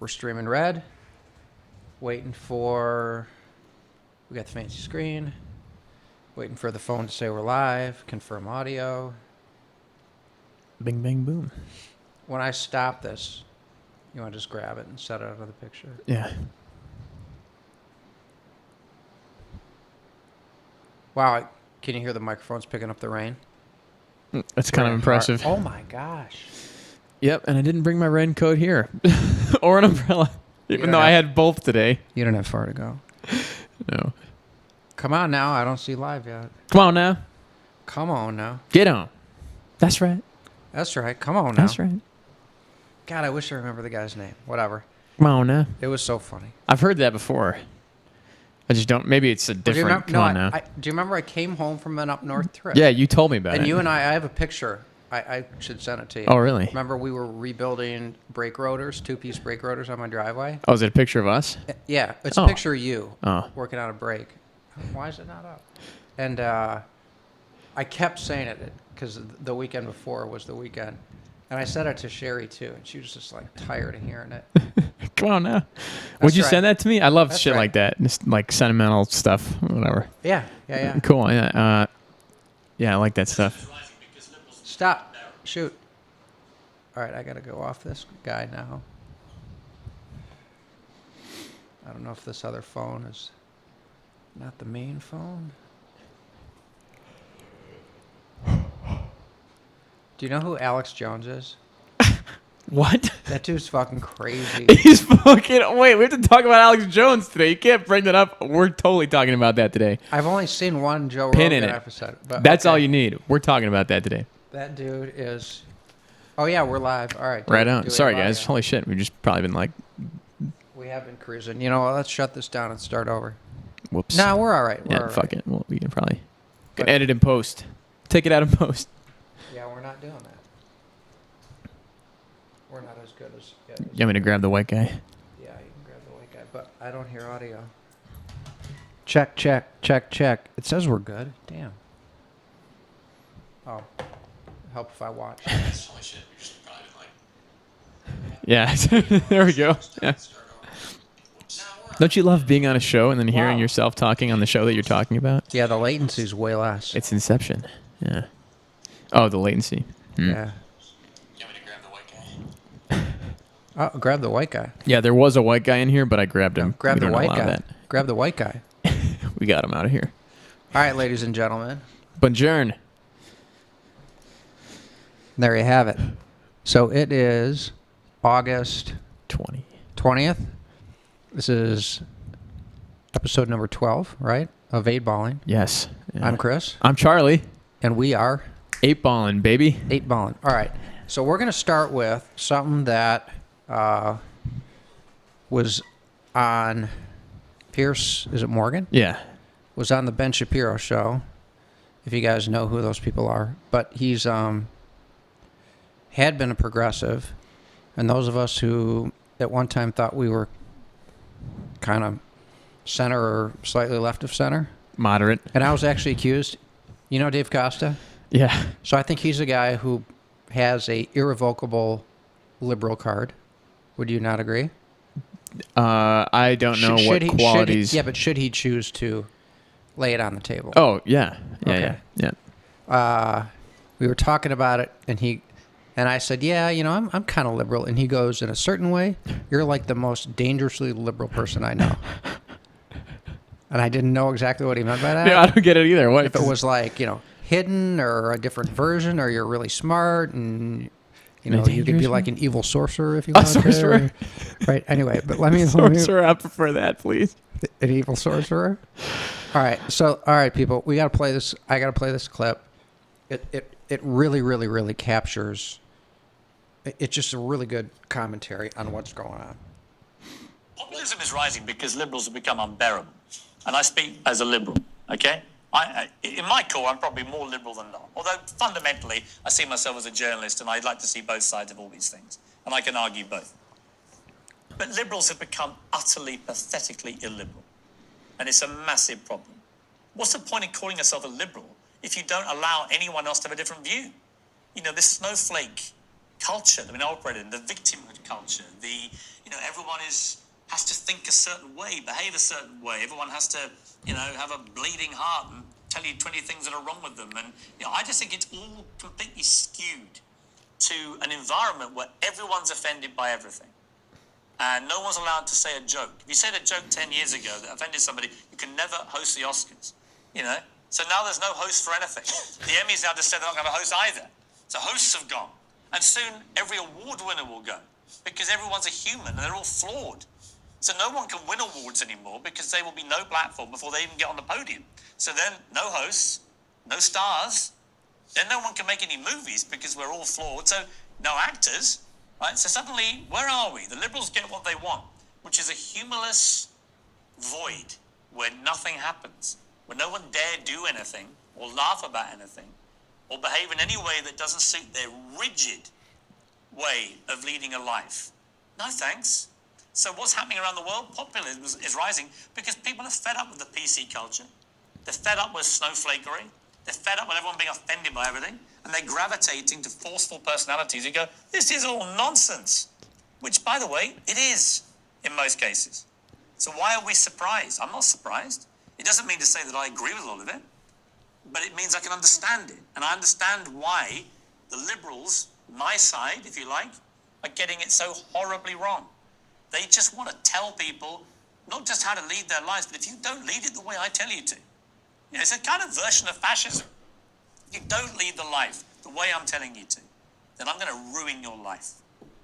We're streaming red. Waiting for... We got the fancy screen. Waiting for the phone to say we're live. Confirm audio. Bing, bang, boom. When I stop this, you want to just grab it and set it out of the picture? Yeah. Wow, can you hear the microphones picking up the rain? That's kind of impressive. Oh my gosh. Yep, and I didn't bring my raincoat here. Or an umbrella. Even though I had both today. You don't have far to go. No. Come on now, I don't see live yet. Come on now. Come on now. Get on. That's right. That's right, come on now. That's right. God, I wish I remember the guy's name. Whatever. Come on now. It was so funny. I've heard that before. I just don't. Maybe it's a different. Come on now. Do you remember I came home from an up north trip? Yeah, you told me about it. And you and I have a picture. I should send it to you. Oh, really? Remember we were rebuilding brake rotors, two-piece brake rotors on my driveway? Oh, is it a picture of us? Yeah, it's a picture of you working on a brake. Why is it not up? And I kept saying it because the weekend before was the weekend. And I said it to Sherry, too, and she was just, like, tired of hearing it. Come on now. Would you send that to me? I love shit like that. Just, like, sentimental stuff, whatever. Yeah. Cool. Yeah, I like that stuff. Stop. Shoot. All right, I got to go off this guy now. I don't know if this other phone is not the main phone. Do you know who Alex Jones is? What? That dude's fucking crazy. He's fucking... Wait, we have to talk about Alex Jones today. You can't bring that up. We're totally talking about that today. I've only seen one Joe Rogan episode. But That's all you need. We're talking about that today. That dude is... Oh, yeah, we're live. All right. Right on. Sorry, guys. Holy shit. We've just probably been like... We have been cruising. You know what? Let's shut this down and start over. Whoops. No, we're all right. Yeah, fuck it. Well, we can probably... edit in post. Take it out in post. Yeah, we're not doing that. We're not as good as... You want me to grab the white guy? Yeah, you can grab the white guy, but I don't hear audio. Check. It says we're good. Damn. Oh. Help if I watch. Yeah, there we go. Yeah. Don't you love being on a show and then hearing yourself talking on the show that you're talking about? Yeah, the latency's way less. It's Inception. Yeah. Oh, the latency. Yeah. Oh, grab the white guy. Yeah, there was a white guy in here, but I grabbed him. Grab the white guy. Grab the white guy. We got him out of here. All right, ladies and gentlemen. Bonjourn. There you have it. So it is August 20th. This is episode number 12, right? Of 8-Balling. Yes. Yeah. I'm Chris. I'm Charlie. And we are 8-Balling, baby. 8-Balling. All right. So we're going to start with something that was on Pierce, is it Morgan? Yeah. Was on the Ben Shapiro show, if you guys know who those people are. But he's had been a progressive, and those of us who at one time thought we were kind of center or slightly left of center. Moderate. And I was actually accused. You know Dave Costa? Yeah. So I think he's a guy who has a irrevocable liberal card. Would you not agree? I don't know what qualities. But should he choose to lay it on the table? Oh, yeah. Okay. Yeah. We were talking about it, and I said, yeah, you know, I'm kind of liberal. And he goes, in a certain way, you're like the most dangerously liberal person I know. And I didn't know exactly what he meant by that. Yeah, I don't get it either. What if it was like, you know, hidden or a different version, or you're really smart and... You know, you could be like an evil sorcerer if you want sorcerer? Right, anyway, but let me... Sorcerer, I prefer that, please. An evil sorcerer? All right, people, we got to play this. I got to play this clip. It really, really, really captures... It's just a really good commentary on what's going on. Populism is rising because liberals have become unbearable. And I speak as a liberal, okay? In my core, I'm probably more liberal than not. Although, fundamentally, I see myself as a journalist, and I'd like to see both sides of all these things. And I can argue both. But liberals have become utterly, pathetically illiberal. And it's a massive problem. What's the point in calling yourself a liberal if you don't allow anyone else to have a different view? You know, this snowflake culture that we now operate in, the victimhood culture, everyone has to think a certain way, behave a certain way. Everyone has to, have a bleeding heart and tell you 20 things that are wrong with them. And, I just think it's all completely skewed to an environment where everyone's offended by everything. And no one's allowed to say a joke. If you said a joke 10 years ago that offended somebody, you can never host the Oscars, So now there's no host for anything. The Emmys now just said they're not going to host either. So hosts have gone. And soon every award winner will go because everyone's a human and they're all flawed. So no one can win awards anymore because there will be no platform before they even get on the podium. So then no hosts, no stars, then no one can make any movies because we're all flawed. So no actors, right? So suddenly, where are we? The liberals get what they want, which is a humorless void where nothing happens, where no one dare do anything or laugh about anything or behave in any way that doesn't suit their rigid way of leading a life. No thanks. So what's happening around the world? Populism is rising because people are fed up with the PC culture. They're fed up with snowflakery. They're fed up with everyone being offended by everything. And they're gravitating to forceful personalities who go, this is all nonsense. Which, by the way, it is in most cases. So why are we surprised? I'm not surprised. It doesn't mean to say that I agree with all of it, but it means I can understand it. And I understand why the liberals, my side, if you like, are getting it so horribly wrong. They just want to tell people not just how to lead their lives, but if you don't lead it the way I tell you to. It's a kind of version of fascism. If you don't lead the life the way I'm telling you to, then I'm going to ruin your life.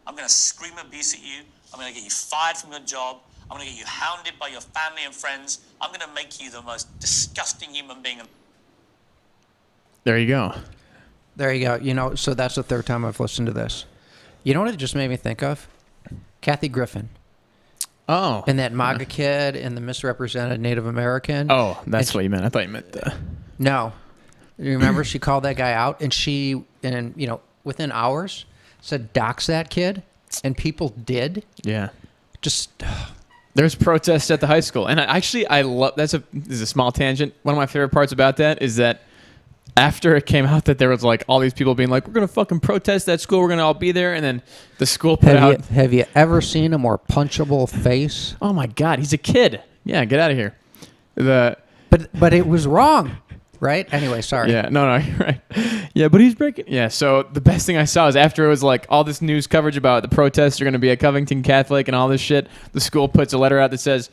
I'm going to scream abuse at you. I'm going to get you fired from your job. I'm going to get you hounded by your family and friends. I'm going to make you the most disgusting human being. There you go. There you go. So that's the third time I've listened to this. You know what it just made me think of? Kathy Griffin. Oh. And that MAGA kid and the misrepresented Native American. Oh, that's what you meant. I thought you meant the... No. You remember she called that guy out and within hours said, dox that kid. And people did. Yeah. Just... There's protests at the high school. And I love... This is a small tangent. One of my favorite parts about that is that after it came out that there was like all these people being like, we're going to fucking protest that school. We're going to all be there. And then the school put out... Have you ever seen a more punchable face? Oh, my God. He's a kid. Yeah, get out of here. But it was wrong, right? Anyway, sorry. Yeah, no, you're right. Yeah, but he's breaking... Yeah, so the best thing I saw is after it was like all this news coverage about the protests are going to be at Covington Catholic and all this shit, the school puts a letter out that says...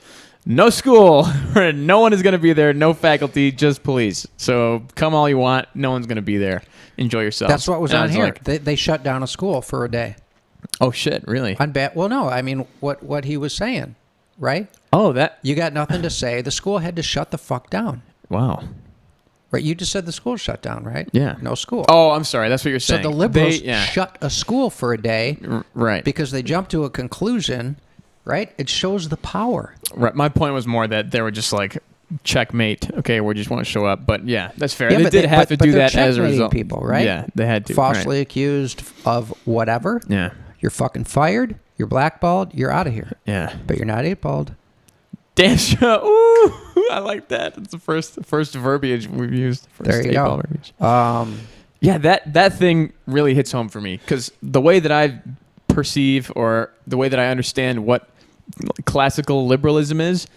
No school. No one is going to be there. No faculty, just police. So come all you want. No one's going to be there. Enjoy yourself. That's what was on here. Like, they shut down a school for a day. Oh, shit. Really? Well, no. I mean, what he was saying, right? Oh, that... You got nothing to say. The school had to shut the fuck down. Wow. Right? You just said the school shut down, right? Yeah. No school. Oh, I'm sorry. That's what you're saying. So the liberals shut a school for a day. Right. Because they jumped to a conclusion... Right? It shows the power. Right. My point was more that they were just like, checkmate. Okay, we just want to show up. But yeah, that's fair. Yeah, they did have to do that as a checkmating result. People, right? Yeah, they had to. Falsely accused of whatever. Yeah. You're fucking fired. You're blackballed. You're out of here. Yeah. But you're not eight-balled. Damn show. Ooh, I like that. It's the first verbiage we've used. There you go. Yeah, that thing really hits home for me because the way that I perceive or the way that I understand what classical liberalism is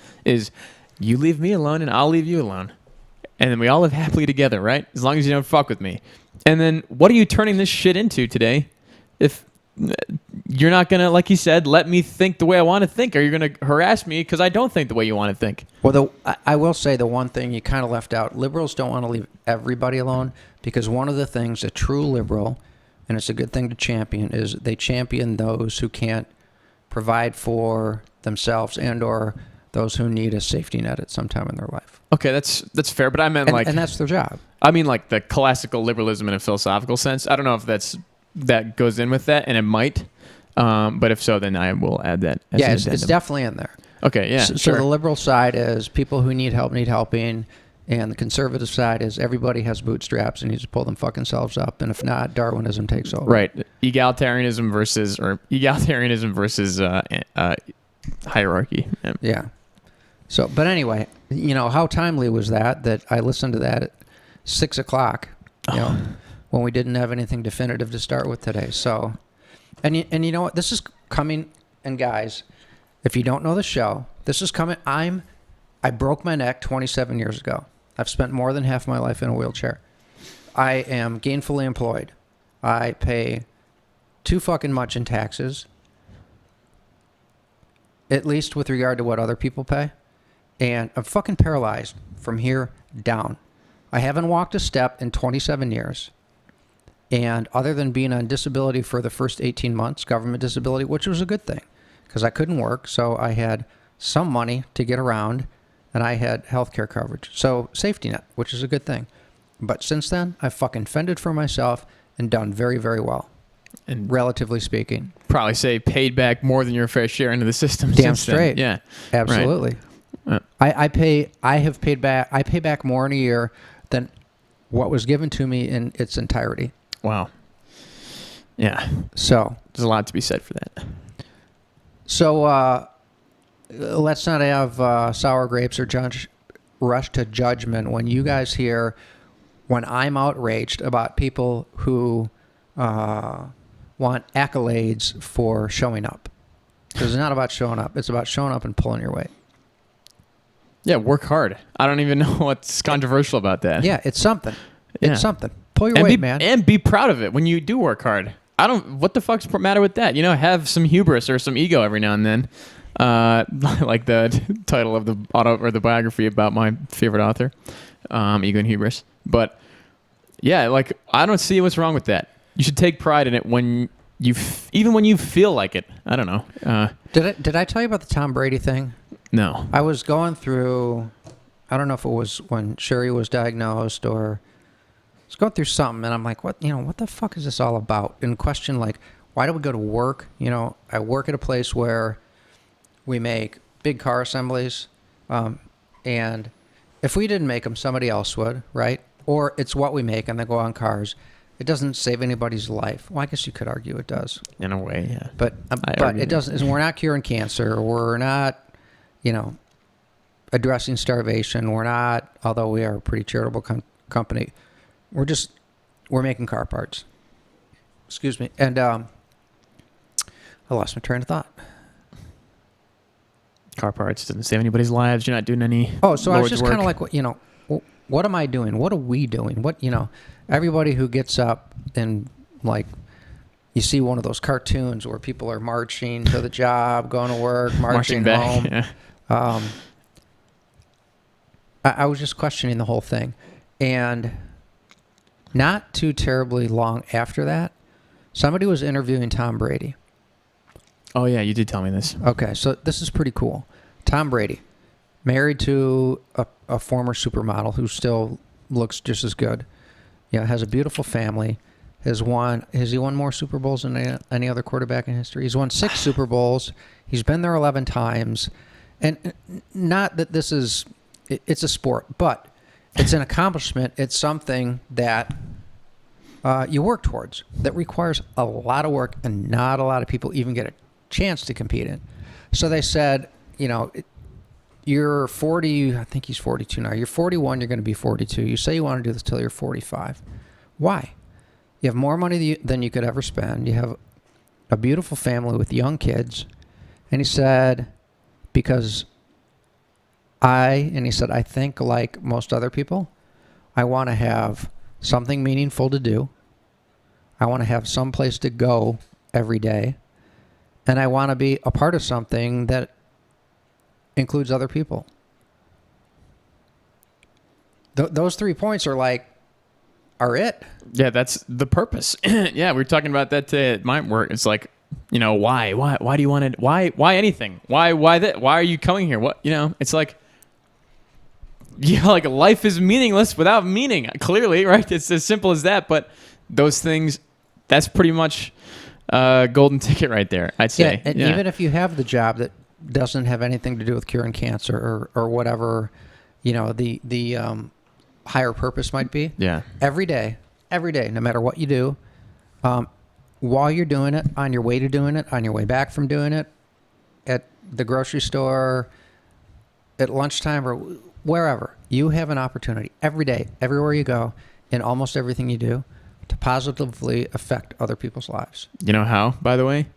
you leave me alone and I'll leave you alone. And then we all live happily together, right? As long as you don't fuck with me. And then what are you turning this shit into today if you're not going to, like you said, let me think the way I want to think? Or you're going to harass me because I don't think the way you want to think? Well, I will say the one thing you kind of left out, liberals don't want to leave everybody alone because one of the things a true liberal, and it's a good thing to champion, is they champion those who can't provide for themselves and or those who need a safety net at some time in their life. Okay, that's fair, but I meant and that's their job. I mean like the classical liberalism in a philosophical sense. I don't know if that goes in with that, and it might. But if so, then I will add that. As it's definitely in there. Okay, yeah. So the liberal side is people who need help need helping, and the conservative side is everybody has bootstraps and needs to pull them fucking selves up, and if not, Darwinism takes over. Right, egalitarianism versus hierarchy. Yeah. So, but anyway, how timely was that I listened to that at 6 o'clock, when we didn't have anything definitive to start with today. So, And you know what? This is coming, and guys, if you don't know the show, this is coming. I broke my neck 27 years ago. I've spent more than half my life in a wheelchair. I am gainfully employed. I pay too fucking much in taxes, at least with regard to what other people pay. And I'm fucking paralyzed from here down. I haven't walked a step in 27 years. And other than being on disability for the first 18 months, government disability, which was a good thing because I couldn't work. So I had some money to get around and I had health care coverage. So safety net, which is a good thing. But since then, I've fucking fended for myself and done very, very well. And relatively speaking. Probably say paid back more than your fair share into the system. Damn straight. Then. Yeah. Absolutely. Right. I pay back more in a year than what was given to me in its entirety. Wow. Yeah. So there's a lot to be said for that. So let's not have sour grapes or rush to judgment when you guys hear when I'm outraged about people who want accolades for showing up. Because it's not about showing up. It's about showing up and pulling your weight. Yeah, work hard. I don't even know what's controversial about that. Yeah, it's something. It's something. Pull your weight, man. And be proud of it when you do work hard. What the fuck's the matter with that? You know, have some hubris or some ego every now and then. Like the title of the auto or the biography about my favorite author, Ego and Hubris. But yeah, like I don't see what's wrong with that. You should take pride in it when even when you feel like it. I don't know. Did I tell you about the Tom Brady thing? No. I was going through, I don't know if it was when Sherry was diagnosed or I was going through something and I'm like, what the fuck is this all about? And question like, why do we go to work? You know, I work at a place where we make big car assemblies. And if we didn't make them, somebody else would, right? Or it's what we make and they go on cars. It doesn't save anybody's life. Well, I guess you could argue it does. In a way, yeah. But it doesn't. We're not curing cancer. We're not, addressing starvation. We're not, although we are a pretty charitable company. We're making car parts. Excuse me. And I lost my train of thought. Car parts doesn't save anybody's lives. You're not doing any. Oh, so I was Lord's just kind of like, what am I doing? What are we doing? Everybody who gets up and like, you see one of those cartoons where people are marching to the job, going to work, marching back, home. Yeah. I was just questioning the whole thing. And not too terribly long after that, somebody was interviewing Tom Brady. Oh, yeah, you did tell me this. Okay, so this is pretty cool. Tom Brady, married to a former supermodel who still looks just as good. Has a beautiful family. Has he won more Super Bowls than any other quarterback in history? He's won 6 Super Bowls. He's been there 11 times. And not that it's a sport, but it's an accomplishment. It's something that you work towards that requires a lot of work and not a lot of people even get a chance to compete in. So they said, you're 40, I think he's 42 now. You're 41, you're going to be 42. You say you want to do this till you're 45. Why? You have more money than you could ever spend. You have a beautiful family with young kids. And he said, because I think like most other people, I want to have something meaningful to do. I want to have some place to go every day. And I want to be a part of something that includes other people. Those 3 points are it. Yeah, that's the purpose. Yeah, we were talking about that today at my work. It's like, why do you want it? Why anything? Why that? Why are you coming here? What, it's like, like life is meaningless without meaning. Clearly, right? It's as simple as that. But those things, that's pretty much a golden ticket right there, I'd say. Yeah, and even if you have the job that doesn't have anything to do with curing cancer or whatever, the higher purpose might be. Yeah. Every day, no matter what you do, while you're doing it, on your way to doing it, on your way back from doing it, at the grocery store, at lunchtime, or wherever, you have an opportunity every day, everywhere you go, in almost everything you do, to positively affect other people's lives. You know how, by the way?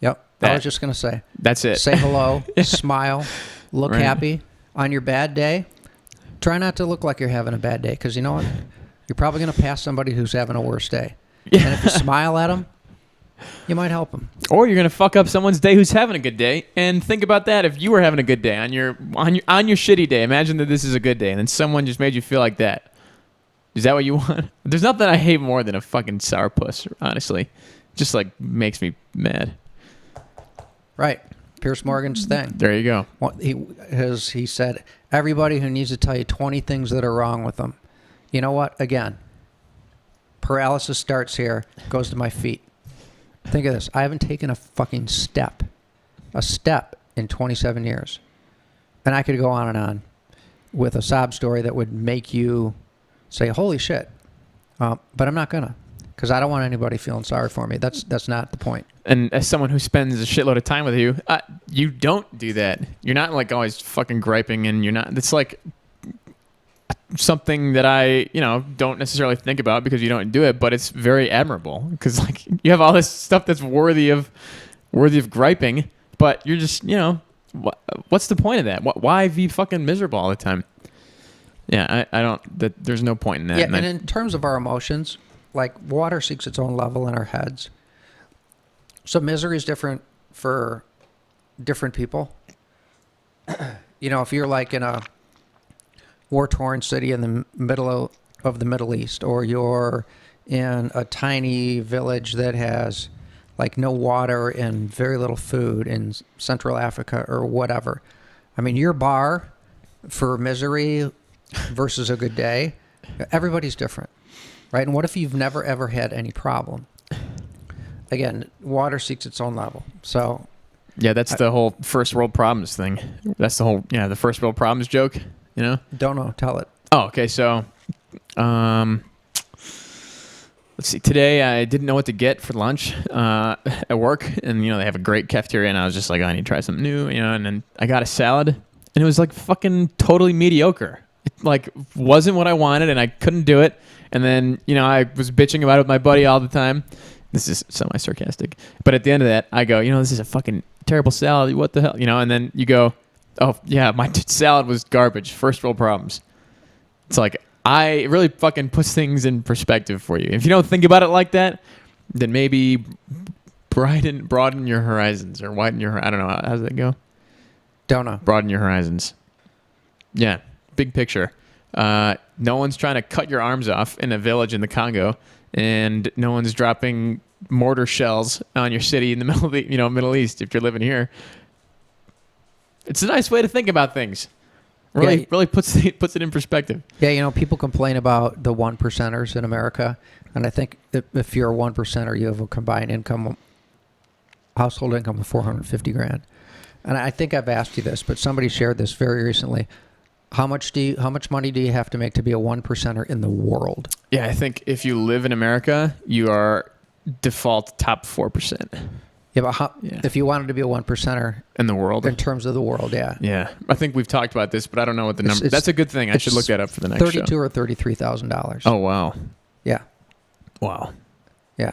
Yep. I was just going to say. That's it. Say hello, smile, look Right. happy. On your bad day, try not to look like you're having a bad day, because you know what? You're probably going to pass somebody who's having a worse day. Yeah. And if you smile at them, you might help them. Or you're gonna fuck up someone's day who's having a good day. And think about that: if you were having a good day on your shitty day, imagine that this is a good day, and then someone just made you feel like that. Is that what you want? There's nothing I hate more than a fucking sourpuss. Honestly, just like makes me mad. Right. Pierce Morgan's thing. There you go. He said, everybody who needs to tell you 20 things that are wrong with them. You know what? Again, paralysis starts here, goes to my feet. Think of this. I haven't taken a fucking step in 27 years. And I could go on with a sob story that would make you say, holy shit. But I'm not going to, because I don't want anybody feeling sorry for me. That's not the point. And as someone who spends a shitload of time with you, you don't do that. You're not like always fucking griping, and you're not. It's like something that I, don't necessarily think about because you don't do it, but it's very admirable because like you have all this stuff that's worthy of griping, but you're just, what's the point of that? Why be fucking miserable all the time? Yeah, I don't. There's no point in that. Yeah, and in terms of our emotions, like water seeks its own level in our heads. So misery is different for different people. If you're like in a war-torn city in the middle of the Middle East, or you're in a tiny village that has like no water and very little food in Central Africa or whatever. I mean, your bar for misery versus a good day, everybody's different, right? And what if you've never ever had any problem? Again, water seeks its own level. So yeah, that's the whole first world problems thing. That's the whole the first world problems joke. Don't know. Tell it. Oh, okay. So, let's see. Today I didn't know what to get for lunch at work, and they have a great cafeteria, and I was just like, I need to try something new, and then I got a salad, and it was like fucking totally mediocre. It like wasn't what I wanted, and I couldn't do it. And then I was bitching about it with my buddy all the time. This is semi-sarcastic, but at the end of that, I go, this is a fucking terrible salad. What the hell, And then you go, oh yeah, my salad was garbage. First world problems. It's like it really fucking puts things in perspective for you. If you don't think about it like that, then maybe broaden your horizons or widen your. I don't know. How does that go? Don't know. Broaden your horizons. Yeah, big picture. No one's trying to cut your arms off in a village in the Congo, and no one's dropping mortar shells on your city in the middle of the Middle East if you're living here. It's a nice way to think about things. Really puts it in perspective. Yeah, people complain about the 1%ers in America, and I think if you're a 1%er, you have a combined household income of $450,000. And I think I've asked you this, but somebody shared this very recently. How much money do you have to make to be a 1%er in the world? Yeah, I think if you live in America, you are default top 4%. Yeah, but if you wanted to be a 1%er in the world, in terms of the world, yeah. Yeah, I think we've talked about this, but I don't know what the number. That's a good thing. I should look that up for the next $32,000 or $33,000. Oh wow. Yeah. Wow. Yeah.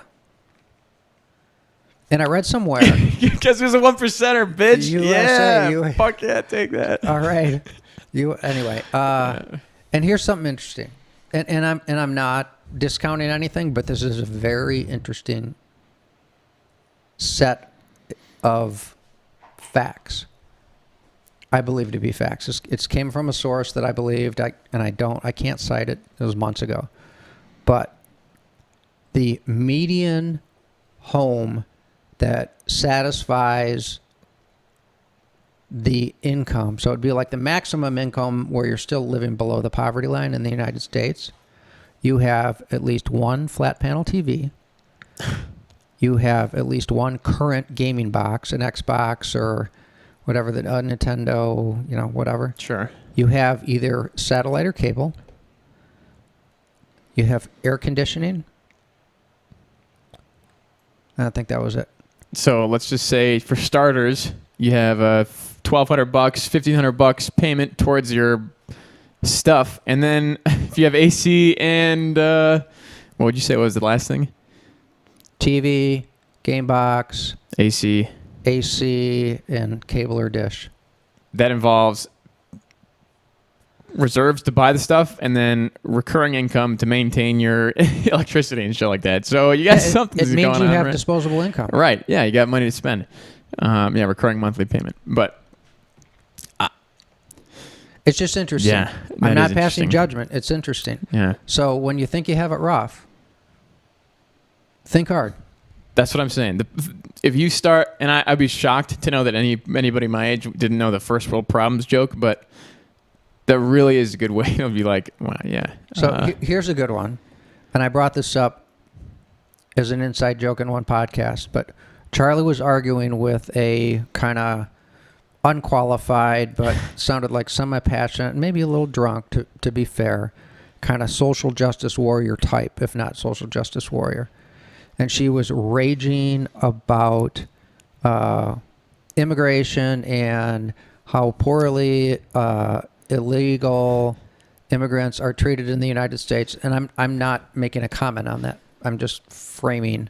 And I read somewhere. Guess who's a 1%er, bitch? USA, yeah. Fuck yeah, take that. All right. Anyway. And here's something interesting, and I'm not discounting anything, but this is a very interesting set of facts. I believe to be facts. It came from a source that I believed, I can't cite it. It was months ago, but the median home that satisfies the income, so it'd be like the maximum income where you're still living below the poverty line in the United States. You have at least one flat panel TV. You have at least one current gaming box, an Xbox or whatever, the Nintendo, whatever. Sure. You have either satellite or cable. You have air conditioning. I think that was it. So let's just say, for starters, you have $1,200, $1,500 payment towards your stuff, and then if you have AC and What would you say was the last thing? TV, game box, AC. AC, and cable or dish. That involves reserves to buy the stuff and then recurring income to maintain your electricity and shit like that. So you got something It going means on. you have right? disposable income. Right. Yeah, you got money to spend. Recurring monthly payment. But It's just interesting. Yeah, I'm that not is passing interesting. judgment. It's interesting. yeah, So when you think you have it rough, think hard. that's what I'm saying. If you start, and I'd be shocked to know that anybody my age didn't know the first world problems joke, but that really is a good way to be like, well, yeah. So here's a good one. And I brought this up as an inside joke in one podcast, but Charlie was arguing with a kind of unqualified, but sounded like semi-passionate, maybe a little drunk, to be fair, kind of social justice warrior type, if not social justice warrior. And she was raging about immigration and how poorly illegal immigrants are treated in the United States. And I'm not making a comment on that. I'm just framing.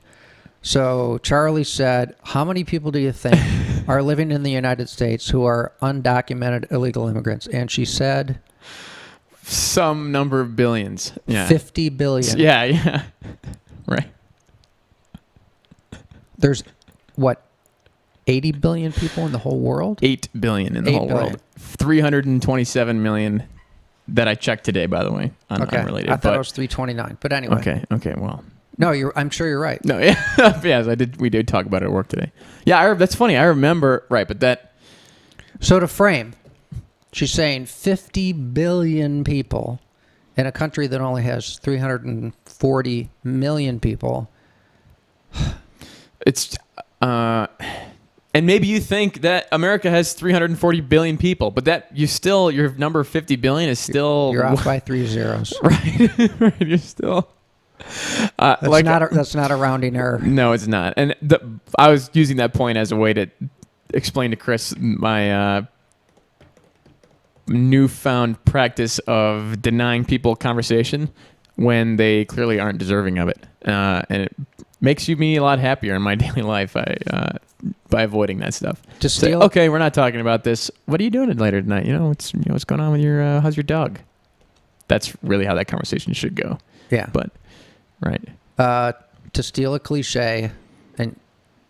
So Charlie said, how many people do you think are living in the United States who are undocumented illegal immigrants? And she said Some number of billions. Yeah. 50 billion. Yeah. Right. There's, what, 80 billion people in the whole world? 8 billion in the 8 whole billion. world. 327 million that I checked today, by the way. Okay. Unrelated. I thought it was 329. But anyway. Okay. Well. No, I'm sure you're right. No, yeah. Yes, we did talk about it at work today. Yeah, that's funny. I remember, right, but that. So to frame, she's saying 50 billion people in a country that only has 340 million people. It's, and maybe you think that America has 340 billion people, but your number 50 billion is still. You're off by 3 zeros. Right. Right. You're still. That's not a rounding error. No, it's not. And I was using that point as a way to explain to Chris my newfound practice of denying people conversation when they clearly aren't deserving of it. And it makes me a lot happier in my daily life by avoiding that stuff. To Say, steal, okay, we're not talking about this. What are you doing later tonight? What's going on with your how's your dog? That's really how that conversation should go. yeah. But right. To steal a cliche, and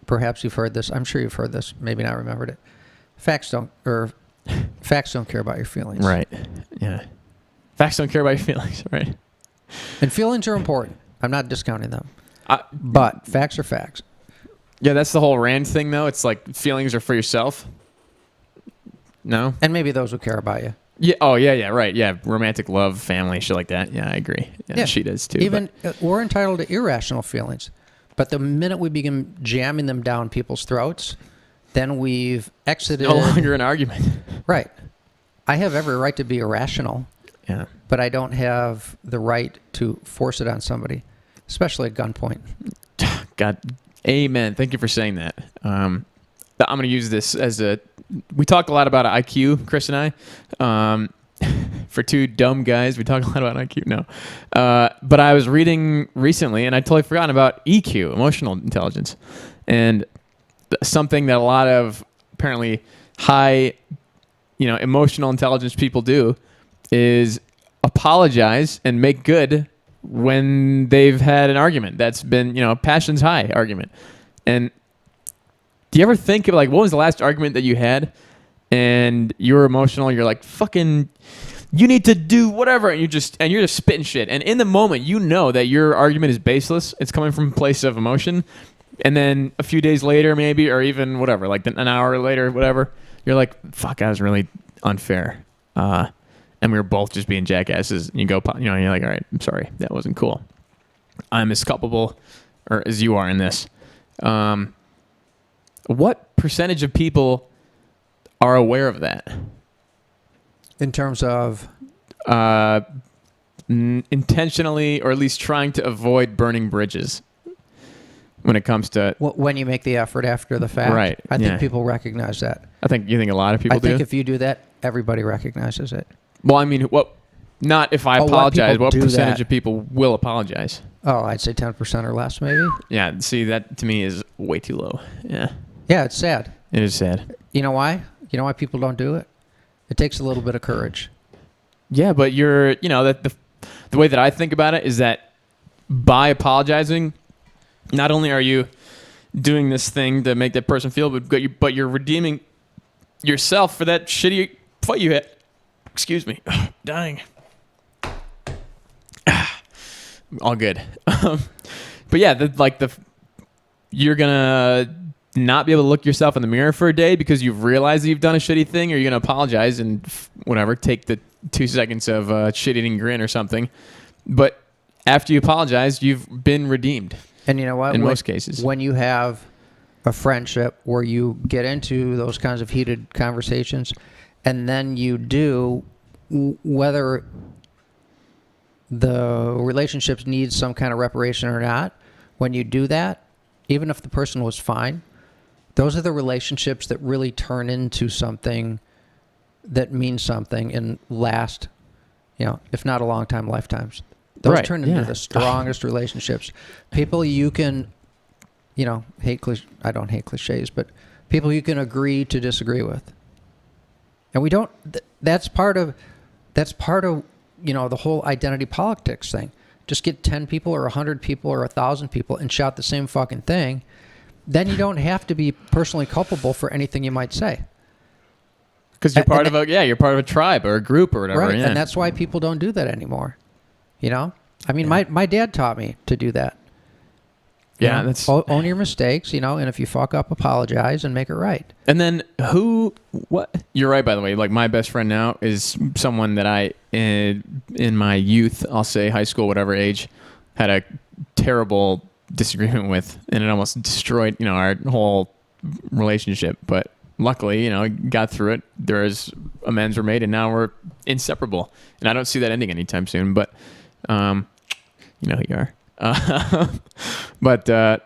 perhaps you've heard this. I'm sure you've heard this. Maybe not remembered it. Facts don't care about your feelings. Right. Yeah. Facts don't care about your feelings. Right. And feelings are important. I'm not discounting them. But facts are facts. Yeah, that's the whole Rand thing, though. It's like feelings are for yourself. No? And maybe those who care about you. Yeah. Oh, yeah, right. Yeah, romantic love, family, shit like that. Yeah, I agree. Yeah, she does, too. Even we're entitled to irrational feelings. But the minute we begin jamming them down people's throats, then we've exited. No longer an argument. Right. I have every right to be irrational. Yeah. But I don't have the right to force it on somebody, especially at gunpoint. God, amen. Thank you for saying that. I'm going to use this as we talk a lot about IQ, Chris and I. For two dumb guys, we talk a lot about IQ. No. But I was reading recently, and I'd totally forgotten about EQ, emotional intelligence. And something that a lot of apparently high, emotional intelligence people do is apologize and make good when they've had an argument that's been, passion's high argument. And do you ever think of what was the last argument that you had and you were emotional? You're like, fucking, you need to do whatever. And you're just spitting shit. And in the moment, that your argument is baseless. It's coming from a place of emotion. And then a few days later, maybe, or even whatever, an hour later, whatever, you're like, fuck, I was really unfair. And we were both just being jackasses. And you go, you're like, all right, I'm sorry. That wasn't cool. I'm as culpable as you are in this. What percentage of people are aware of that? In terms of? Intentionally, or at least trying to avoid burning bridges when it comes to... When you make the effort after the fact. Right. I think people recognize that. You think a lot of people do? I think if you do that, everybody recognizes it. Well, I mean, what Not if I Oh, why apologize. people What do percentage that. of people will apologize? Oh, I'd say 10% or less, maybe. Yeah, see, that to me is way too low. Yeah, Yeah, it's sad. it is sad. You know why? You know why people don't do it? It takes a little bit of courage. Yeah, but that the way that I think about it is that by apologizing, not only are you doing this thing to make that person feel, but you're redeeming yourself for that shitty fight you had. Excuse me, dying. All good. But yeah, you're gonna not be able to look yourself in the mirror for a day because you've realized that you've done a shitty thing, or you're gonna apologize and whatever, take the 2 seconds of shit-eating grin or something. But after you apologize, you've been redeemed. And you know what? In most cases. When you have a friendship where you get into those kinds of heated conversations, and then you do, whether the relationship needs some kind of reparation or not, when you do that, even if the person was fine, those are the relationships that really turn into something that means something and last, if not a long time, lifetimes. Those Right, turn into yeah. the strongest relationships. People you can, I don't hate cliches, but people you can agree to disagree with. And we don't, that's part of, the whole identity politics thing. Just get 10 people or 100 people or 1,000 people and shout the same fucking thing. Then you don't have to be personally culpable for anything you might say. Because you're part of a tribe or a group or whatever. Right, Yeah. and that's why people don't do that anymore. My dad taught me to do that. Yeah, that's own your mistakes, and if you fuck up, apologize and make it right. And then what? You're right, by the way. Like, my best friend now is someone that I, in my youth, I'll say high school, whatever age, had a terrible disagreement with, and it almost destroyed, our whole relationship. But luckily, got through it. Amends were made, and now we're inseparable. And I don't see that ending anytime soon. But, you know who you are. But the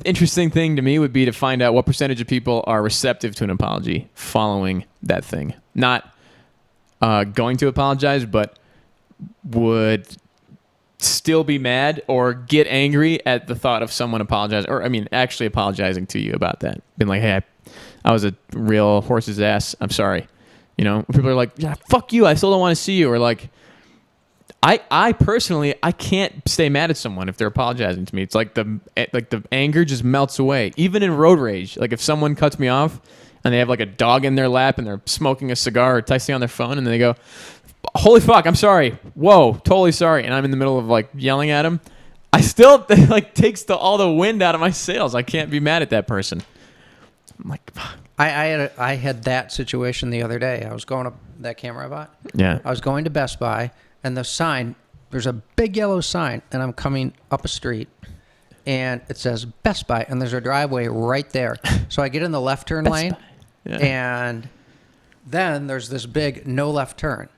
interesting thing to me would be to find out what percentage of people are receptive to an apology following that thing. Not going to apologize, but would still be mad or get angry at the thought of someone apologizing, or actually apologizing to you about that. Being like, hey, I was a real horse's ass. I'm sorry. People are like, yeah, fuck you. I still don't want to see you. Or like, I personally, I can't stay mad at someone if they're apologizing to me. It's like the anger just melts away. Even in road rage, like if someone cuts me off and they have like a dog in their lap and they're smoking a cigar or texting on their phone and then they go, holy fuck, I'm sorry. Whoa, totally sorry. And I'm in the middle of like yelling at them. It like takes all the wind out of my sails. I can't be mad at that person. I'm like, fuck. I had that situation the other day. I was going to that camera I bought. Yeah. I was going to Best Buy. And the sign, there's a big yellow sign, and I'm coming up a street, and it says Best Buy, and there's a driveway right there. So I get in the left turn lane, and then there's this big no left turn.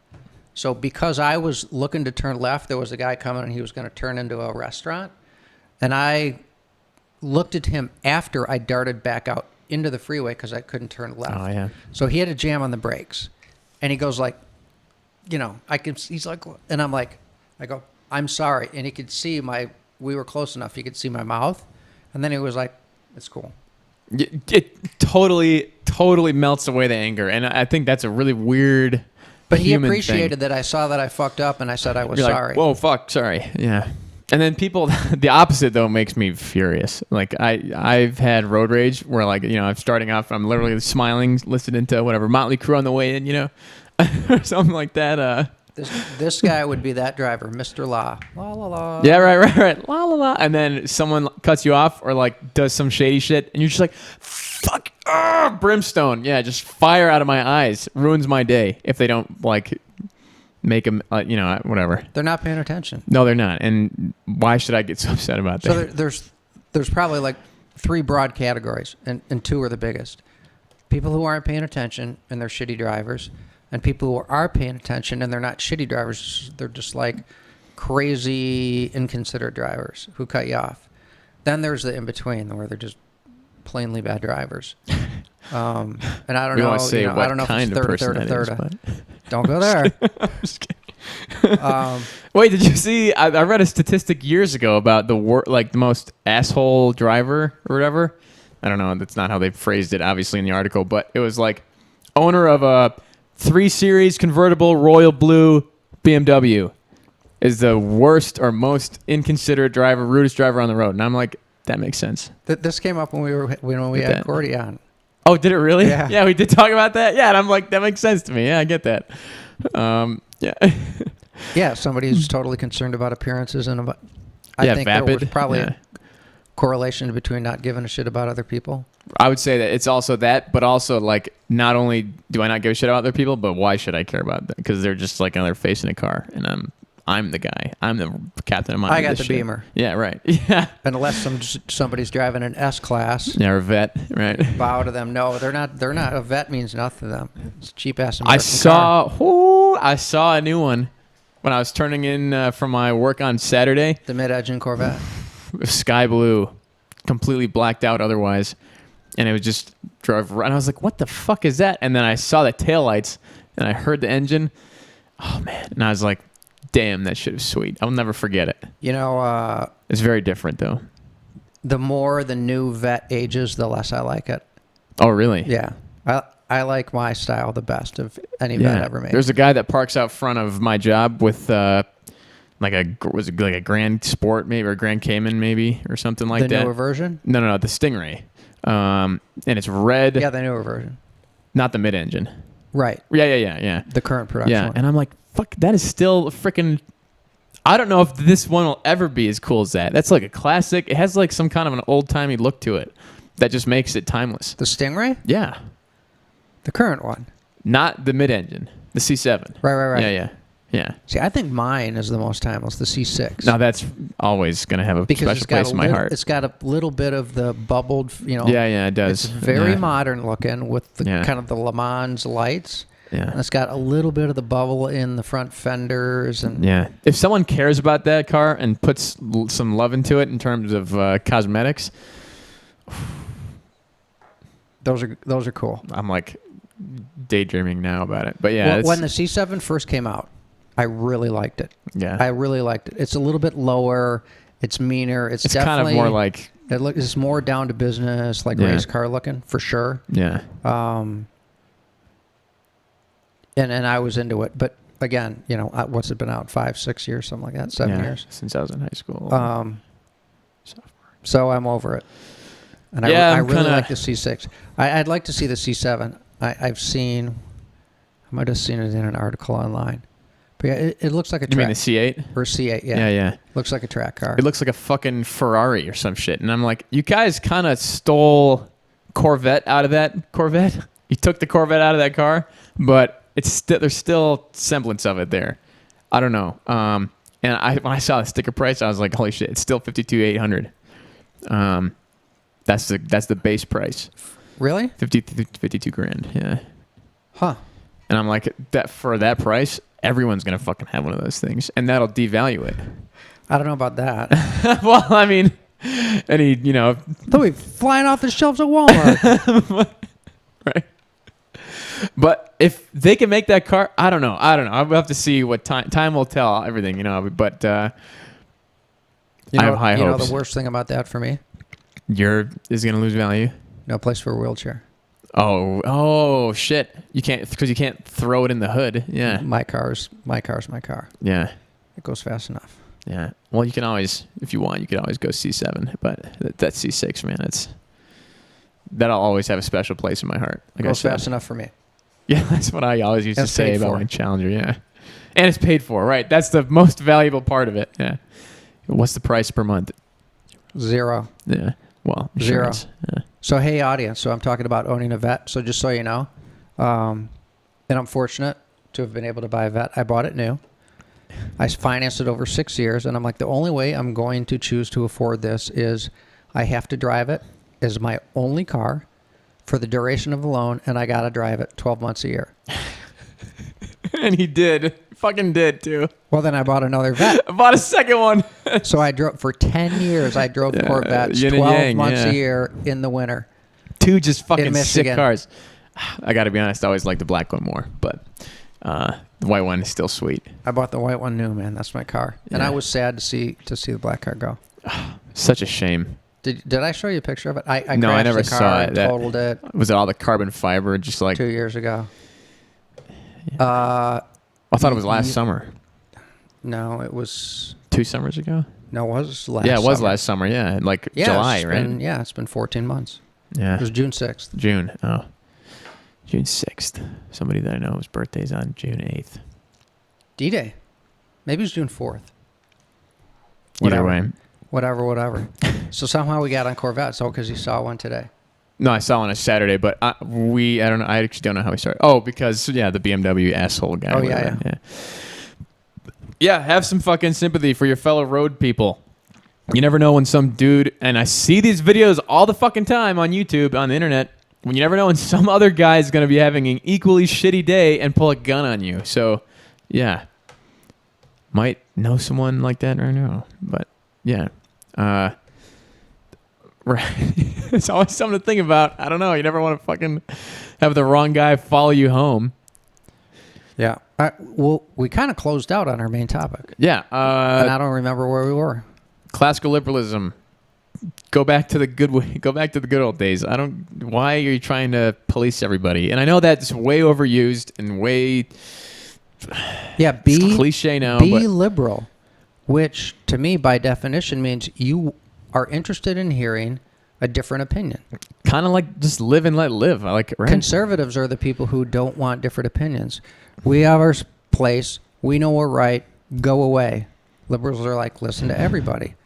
So because I was looking to turn left, there was a guy coming, and he was going to turn into a restaurant. And I looked at him after I darted back out into the freeway because I couldn't turn left. Oh, yeah. So he had to jam on the brakes, and he goes like, he's like, and I'm like, I go, I'm sorry. And he could see we were close enough. He could see my mouth. And then he was like, it's cool. It totally melts away the anger. And I think that's a really weird But he human appreciated thing. that I saw that I fucked up and I said I was You're sorry. like, whoa, fuck, sorry. Yeah. And then people, the opposite though makes me furious. Like I've had road rage where like, I'm starting off, I'm literally smiling, listening to whatever, Motley Crue on the way in, or something like that. This guy would be that driver, Mr. La. La, la, la. Yeah, right. La, la, la. And then someone cuts you off or like does some shady shit and you're just like, fuck, brimstone. Yeah, just fire out of my eyes. Ruins my day if they don't like make them, whatever. They're not paying attention. No, they're not. And why should I get so upset about that? So there's probably like 3 broad categories, and 2 are the biggest. People who aren't paying attention and they're shitty drivers, and people who are paying attention and they're not shitty drivers. They're just like crazy, inconsiderate drivers who cut you off. Then there's the in-between where they're just plainly bad drivers. And I don't know. Say I what don't know kind if it's of person that is, third. Don't go there. I'm just kidding. Wait, did you see? I read a statistic years ago about the the most asshole driver or whatever. I don't know. That's not how they phrased it, obviously, in the article. But it was like owner of a 3 Series convertible royal blue BMW is the worst or most inconsiderate driver, rudest driver on the road. And I'm like, that makes sense. This came up when we had Cordy on. Oh, did it really? Yeah. Yeah, we did talk about that. Yeah, and I'm like, that makes sense to me. Yeah, I get that. Yeah. Yeah, somebody who's totally concerned about appearances and about. I think vapid. there was probably a correlation between not giving a shit about other people. I would say that it's also that, but also like not only do I not give a shit about other people, but why should I care about them? Because they're just like another face in a car, and I'm the guy. I'm the captain of my. I got the Beamer. Yeah, right. Yeah. Unless somebody's driving an S class. Yeah, or a vet, right? Bow to them. No, they're not. They're not. A vet means nothing to them. It's cheap ass American I saw a new one when I was turning in from my work on Saturday. The mid-engine Corvette. Sky blue, completely blacked out otherwise, and it was just drove right. And I was like, "What the fuck is that?" And then I saw the taillights, and I heard the engine. Oh man! And I was like, "Damn, that shit is sweet. I'll never forget it." You know, It's very different though. the more the new vet ages, the less I like it. Oh really? Yeah, I like my style the best of any vet ever made. There's a guy that parks out front of my job with like a Grand Sport maybe or Grand Cayman maybe or something like that. The newer version? No, the Stingray. And it's red. Yeah, the newer version. Not the mid-engine. Right. Yeah. The current production. Yeah, one. and I'm like, fuck, that is still freaking. I don't know if this one will ever be as cool as that. That's like a classic. It has like some kind of an old-timey look to it that just makes it timeless. The Stingray? Yeah. The current one. Not the mid-engine. The C7. Right. Yeah. See, I think mine is the most timeless, the C6. Now that's always going to have a because special place in my heart. It's got a little bit of the bubbled, Yeah, it does. It's very Yeah. modern looking with the kind of the Le Mans lights. Yeah. And it's got a little bit of the bubble in the front fenders. And Yeah. If someone cares about that car and puts some love into it in terms of cosmetics, those are cool. I'm like daydreaming now about it. But yeah, Well, when the C7 first came out, I really liked it. Yeah. I really liked it. It's a little bit lower. It's meaner. It's kind of more like it's more down to business, like race car looking for sure. Yeah. And I was into it, but again, what's it been out 5-6 years, something like that, 7 years since I was in high school. So I'm over it. And I really like the C6. I'd like to see the C7. I might have seen it in an article online. But yeah, it looks like a track. You mean the C8? Or C8, yeah. Yeah. Looks like a track car. It looks like a fucking Ferrari or some shit. And I'm like, you guys kind of stole Corvette out of that Corvette. You took the Corvette out of that car, but there's still semblance of it there. I don't know. And when I saw the sticker price, I was like, holy shit, it's still $52,800. That's the base price. Really? 52 grand. Yeah. Huh. And I'm like, that for that price, everyone's gonna fucking have one of those things, and that'll devalue it. I don't know about that. Well, I mean, they'll be flying off the shelves at Walmart. Right. But if they can make that car, I don't know. I'll have to see what time will tell everything, But I have high hopes. You know the worst thing about that for me? Is gonna lose value. No place for a wheelchair. Oh shit! You can't throw it in the hood. Yeah. My car's my car. Yeah. It goes fast enough. Yeah. Well, you can always, if you want, you could always go C7, but that C6, man, that'll always have a special place in my heart. Like goes fast enough for me. Yeah, that's what I always used to say about for. my Challenger. Yeah, and it's paid for, right? That's the most valuable part of it. Yeah. What's the price per month? 0. Yeah. Well, insurance. 0. Yeah. So, hey, audience. So I'm talking about owning a vet. So just so you know, and I'm fortunate to have been able to buy a vet. I bought it new. I financed it over 6 years, and I'm like, the only way I'm going to choose to afford this is I have to drive it as my only car for the duration of the loan, and I got to drive it 12 months a year. And he did. Fucking did, too. Well, then I bought another vet. I bought a second one. So I drove for 10 years. I drove Corvettes 12 months a year in the winter. 2 just fucking sick Michigan. cars. I got to be honest, I always liked the black one more, but The white one is still sweet. I bought the white one new, man. That's my car. And Yeah. I was sad to see the black car go. Such a shame. Did I show you a picture of it? I No, I crashed never the car saw and it. That- totaled it Was it all the carbon fiber? Just like 2 years ago. I thought it was last summer. No, it was. 2 summers ago. No, it was last. Yeah, it was summer. last summer. Yeah, like Yeah, July, it's right? been- it's been 14 months. Yeah, It was June 6th. June. Oh, June 6th. Somebody that I know whose birthday's on June 8th. D-Day. Maybe it was June 4th. Either Whatever. way. Whatever. So somehow we got on Corvette. So because you saw one today. No, I saw on a Saturday, but I don't know. I actually don't know how we started. Oh, because the BMW asshole guy. Oh, whatever. yeah. Yeah, have some fucking sympathy for your fellow road people. You never know when some dude, and I see these videos all the fucking time on YouTube, on the internet, when you never know when some other guy is going to be having an equally shitty day and pull a gun on you. So, yeah. Might know someone like that right now. But, yeah. Right. It's always something to think about. I don't know. You never want to fucking have the wrong guy follow you home. Yeah. Well, we kind of closed out on our main topic. Yeah. And I don't remember where we were. Classical liberalism. Go back to the good way. Go back to the good old days. Why are you trying to police everybody? And I know that's way overused and way Yeah, it's cliche now. Be But liberal, which to me, by definition, means you are interested in hearing a different opinion. kind of like just live and let live. I like it, right? Conservatives are the people who don't want different opinions. We have our place. We know we're right. Go away. Liberals are like, listen to everybody,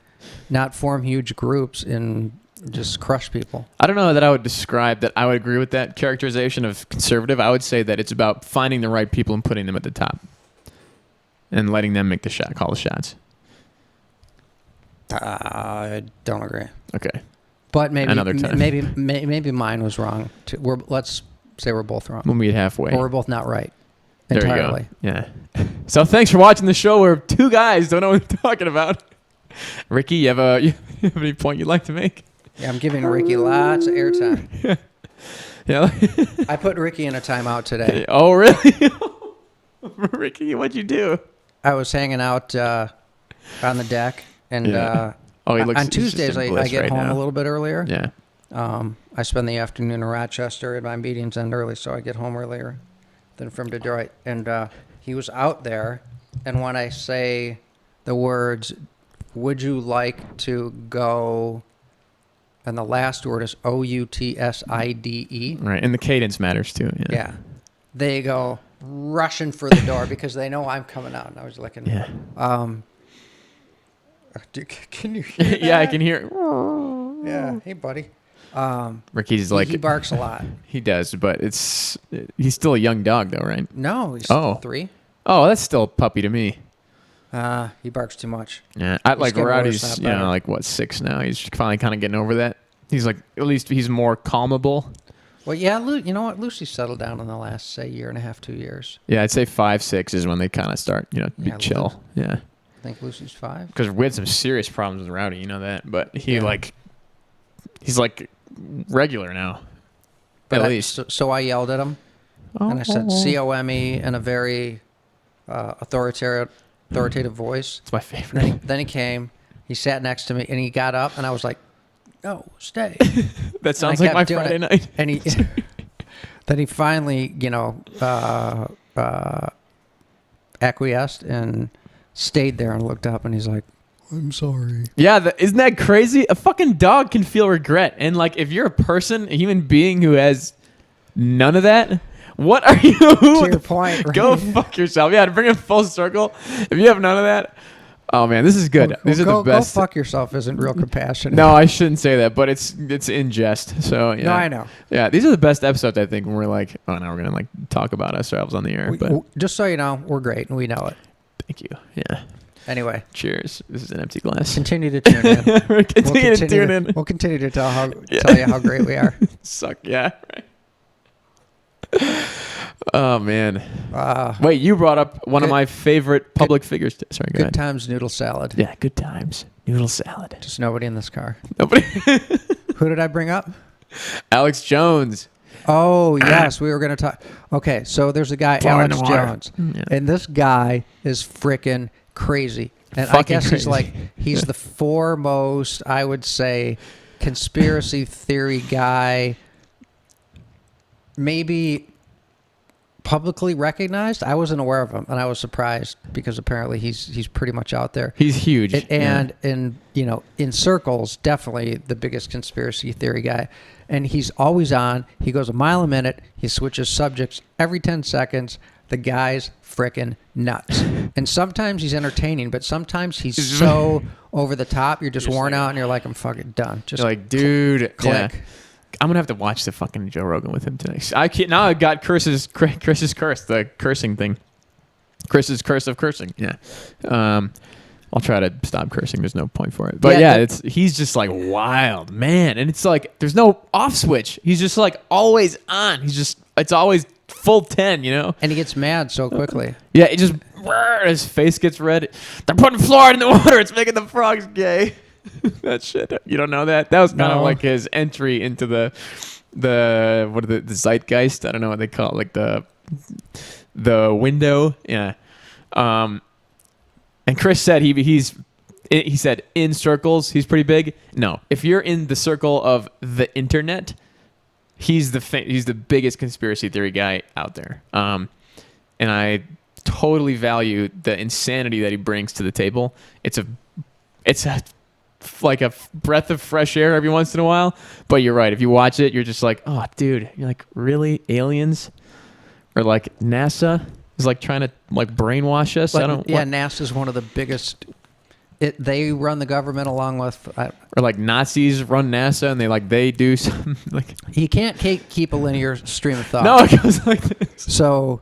not form huge groups and just crush people. I don't know that I would describe that. I would agree with that characterization of conservative. I would say that it's about finding the right people and putting them at the top, and letting them make call the shots. I don't agree. Okay. But maybe Another time. maybe mine was wrong. Let's say we're both wrong, We'll meet halfway. or we're both not right There entirely. you go. Yeah. So thanks for watching the show where two guys don't know what they're talking about. Ricky, you have any point you'd like to make? Yeah, I'm giving Ricky lots of airtime. Yeah. I put Ricky in a timeout today. Oh, really? Ricky, what'd you do? I was hanging out on the deck, and Yeah. Oh, he looks. on he's just Tuesdays in I bliss get right home now. a little bit earlier. Yeah. I spend the afternoon in Rochester, and my meetings end early, so I get home earlier than from Detroit. And he was out there, and when I say the words, "Would you like to go?" and the last word is OUTSIDE. Right, and the cadence matters too. Yeah, they go rushing for the door because they know I'm coming out. And I was looking. Yeah. Can you hear Yeah, I that? can hear. Yeah. Hey, buddy. Ricky's like he barks a lot. He does, but he's still a young dog though, right? No, he's Oh. 3. Oh, that's still a puppy to me. He barks too much. Yeah, I like getting worse, Rowdy's. not You know, better. like what 6 now? He's finally kind of getting over that. He's like at least he's more calmable. Well, yeah, you know what? Lucy's settled down in the last, say, year and a half, 2 years. Yeah, I'd say 5, 6 is when they kind of start. Be Yeah, chill. Yeah, I think Lucy's 5. because we had some serious problems with Rowdy. You know that, but he's like regular now. But At least. So I yelled at him, and I said COME in a very authoritative voice. It's my favorite. Then he came, he sat next to me, and he got up, and I was like, "No, stay." That sounds I like my kept doing Friday it. night. And he, then he finally, acquiesced and stayed there and looked up, and he's like, "I'm sorry." Yeah, isn't that crazy? A fucking dog can feel regret, and like if you're a person, a human being who has none of that, what are you? To your point, right? Go fuck yourself. Yeah, to bring it full circle. If you have none of that, oh man, this is good. Well, These are go, the best. Go fuck yourself isn't real compassionate. No, I shouldn't say that, but it's in jest. So yeah. No, I know. Yeah, these are the best episodes I think when we're like, oh, now we're gonna like talk about ourselves on the air. But Just so you know, we're great and we know it. thank you. Yeah. Anyway, Cheers. This is an empty glass. continue to tune in. We're continue to tune in. We'll continue to tell you how great we are. Suck. Yeah. Right. Oh man. Uh, Wait, you brought up one of good- my favorite public figures. Sorry, go Good ahead. times noodle salad. Yeah, good times. Noodle salad. Just nobody in this car. Nobody. Who did I bring up? Alex Jones. Oh, yes, we were going to talk. Okay, so there's a guy, Far in Alex the water. Jones, Yeah. and this guy is freaking crazy. And I Fucking guess he's crazy. he's the foremost, I would say, conspiracy theory guy, maybe publicly recognized. I wasn't aware of him, and I was surprised because apparently he's pretty much out there. He's huge. And in in circles, definitely the biggest conspiracy theory guy. And he's always on. He goes a mile a minute. He switches subjects every 10 seconds. The guy's frickin' nuts. And sometimes he's entertaining, but sometimes he's so over the top. You're just worn out, and you're like, I'm fucking done. Just You're like, dude, click. yeah. I'm gonna have to watch the fucking Joe Rogan with him today. I can't. Now I got Chris's curse, the cursing thing. Chris's curse of cursing. Yeah. I'll try to stop cursing. There's no point for it. But yeah, he's just like wild, man. And it's like there's no off switch. He's just like always on. It's always full 10, And he gets mad so quickly. Yeah, it just his face gets red. They're putting fluoride in the water. It's making the frogs gay. That shit. You don't know that? That was kind of like his entry into the zeitgeist. I don't know what they call it, like the window. Yeah. And Chris said he said in circles he's pretty big. No, if you're in the circle of the internet, he's the biggest conspiracy theory guy out there. And I totally value the insanity that he brings to the table. It's like a breath of fresh air every once in a while. But you're right. If you watch it, you're just like, oh, dude, you're like, really? Aliens? Or like NASA is like trying to like brainwash us? NASA's one of the biggest. They run the government along with. Or like Nazis run NASA and they do something like. He can't keep a linear stream of thought. No, it goes like this. So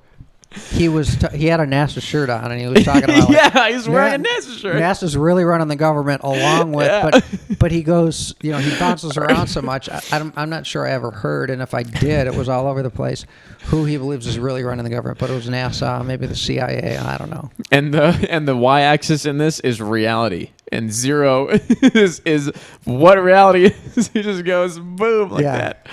he had a NASA shirt on, and he was talking about yeah, he's wearing a NASA shirt. NASA's really running the government along with, but he goes, he bounces around so much. I'm not sure I ever heard, and if I did, it was all over the place. Who he believes is really running the government, but it was NASA, maybe the CIA. I don't know. And the y-axis in this is reality, and 0 is what reality is. He just goes boom like that.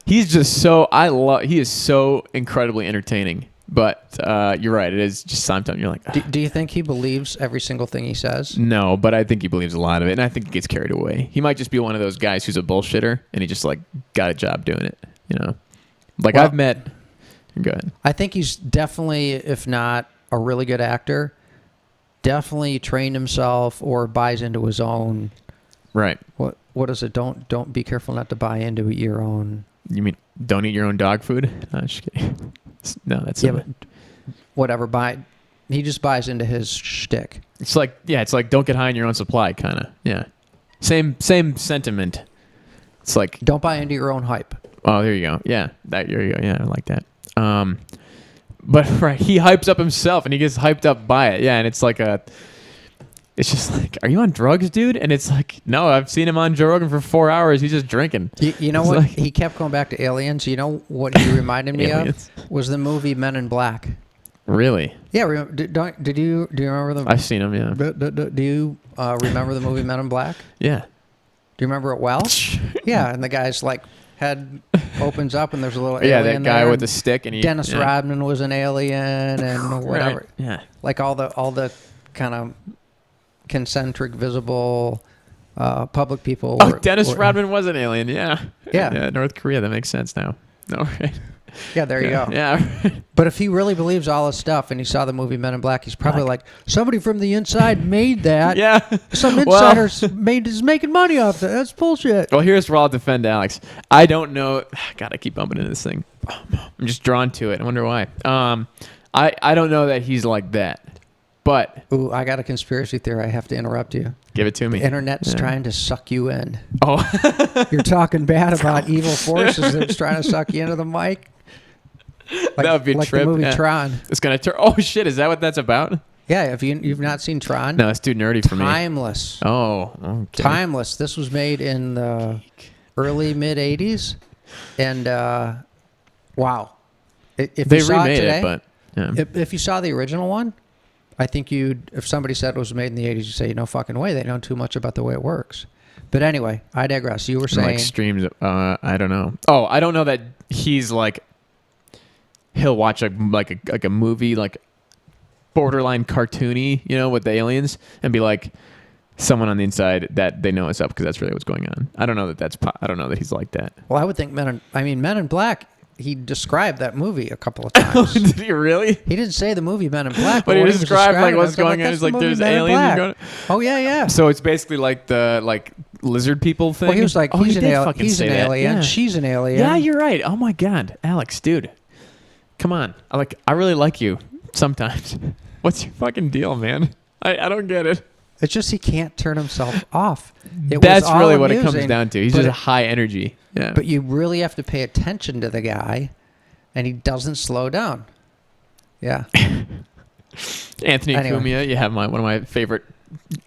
He's just he is so incredibly entertaining. But you're right. It is just sometimes you're like, do you think he believes every single thing he says? No, but I think he believes a lot of it, and I think he gets carried away. He might just be one of those guys who's a bullshitter, and he just like got a job doing it. Like I've met. Go ahead. I think he's definitely, if not a really good actor, definitely trained himself or buys into his own. Right. What is it? Don't be careful not to buy into your own. You mean don't eat your own dog food? No, just kidding. No, that's but whatever. He just buys into his shtick. It's like don't get high on your own supply, kind of. Yeah. Same sentiment. It's like don't buy into your own hype. Oh, there you go. Yeah, there you go. Yeah, I like that. But right, he hypes up himself and he gets hyped up by it. Yeah, and it's just like, are you on drugs, dude? And it's like, no, I've seen him on Joe Rogan for 4 hours. He's just drinking. You know what? He kept going back to aliens. You know what he reminded me of? Was the movie Men in Black. Really? Yeah. Do you remember the? I've seen him. Yeah. Do you remember the movie Men in Black? Yeah. Do you remember it well? Yeah, and the guy's like head opens up and there's a little alien that guy there, with the stick and Dennis Rodman was an alien and whatever. Right. Yeah. Like all the kind of concentric visible public people. Dennis Rodman was an alien. Yeah. Yeah. North Korea. That makes sense now. No, right. Yeah, there you go. Yeah. But if he really believes all this stuff and he saw the movie Men in Black, he's probably like, somebody from the inside made that. Yeah. Some insiders is making money off that. That's bullshit. Well, here's where I'll defend Alex. I don't know. God, I keep bumping into this thing. I'm just drawn to it. I wonder why. I don't know that he's like that. But ooh, I got a conspiracy theory. I have to interrupt you. Give it to me. The internet's trying to suck you in. Oh. You're talking bad about evil forces that's trying to suck you into the mic. That would be a like trip. the movie Tron. It's gonna turn. Oh shit! Is that what that's about? Yeah. If you've not seen Tron, no, it's too nerdy for me. Timeless. Oh, okay. Timeless. This was made in the early mid '80s, and wow. If they you saw remade it today, but yeah. if you saw the original one, I think if somebody said it was made in the '80s, you'd say, no fucking way. They know too much about the way it works. But anyway, I digress. You were saying Like streams. I don't know. Oh, I don't know that he's like. He'll watch a movie like borderline cartoony, with the aliens, and be like someone on the inside that they know is up because that's really what's going on. I don't know that I don't know that he's like that. Well, I would think Men in Black. He described that movie a couple of times. Did he really? He didn't say the movie Men in Black, But he what was described like describing, what's going on. "That's He's the like, movie there's Men in aliens. Black." Going. Oh yeah. So it's basically like the lizard people thing. Well, he was like, oh, he's he an, did fucking he's say an that. alien. Yeah. She's an alien. Yeah, you're right. Oh my god, Alex, dude, come on. I really like you sometimes. What's your fucking deal, man? I don't get it. It's just he can't turn himself off. That's really what it comes down to. He's just high energy. Yeah. But you really have to pay attention to the guy, and he doesn't slow down. Yeah. Anthony Anyway. Cumia, you have one of my favorite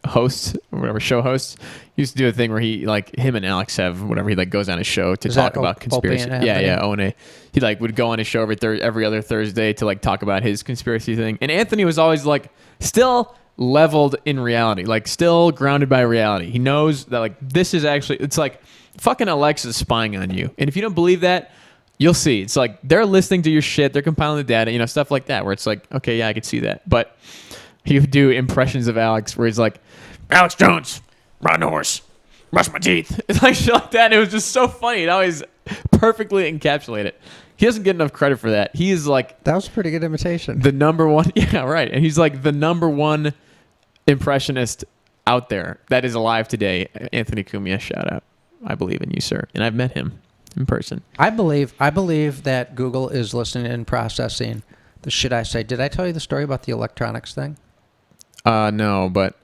hosts or whatever show hosts. He used to do a thing where he him and Alex have whatever, he goes on his show to Is talk that about conspiracy. Opie and Yeah, Anthony? O&A. He would go on his show every other Thursday to talk about his conspiracy thing. And Anthony was always still leveled in reality, still grounded by reality. He knows that this is actually, it's like fucking Alexa's spying on you. And if you don't believe that, you'll see. It's like they're listening to your shit, they're compiling the data, stuff like that, where it's like, okay, yeah, I could see that. But he would do impressions of Alex where he's like, Alex Jones, ride a horse, brush my teeth. It's like shit like that. And it was just so funny. It always perfectly encapsulate it. He doesn't get enough credit for that. He is That was a pretty good imitation. the number one. Yeah, right. And he's the number one impressionist out there that is alive today. Anthony Cumia, shout out. I believe in you, sir. And I've met him in person. I believe that Google is listening and processing the shit I say. Did I tell you the story about the electronics thing? No, but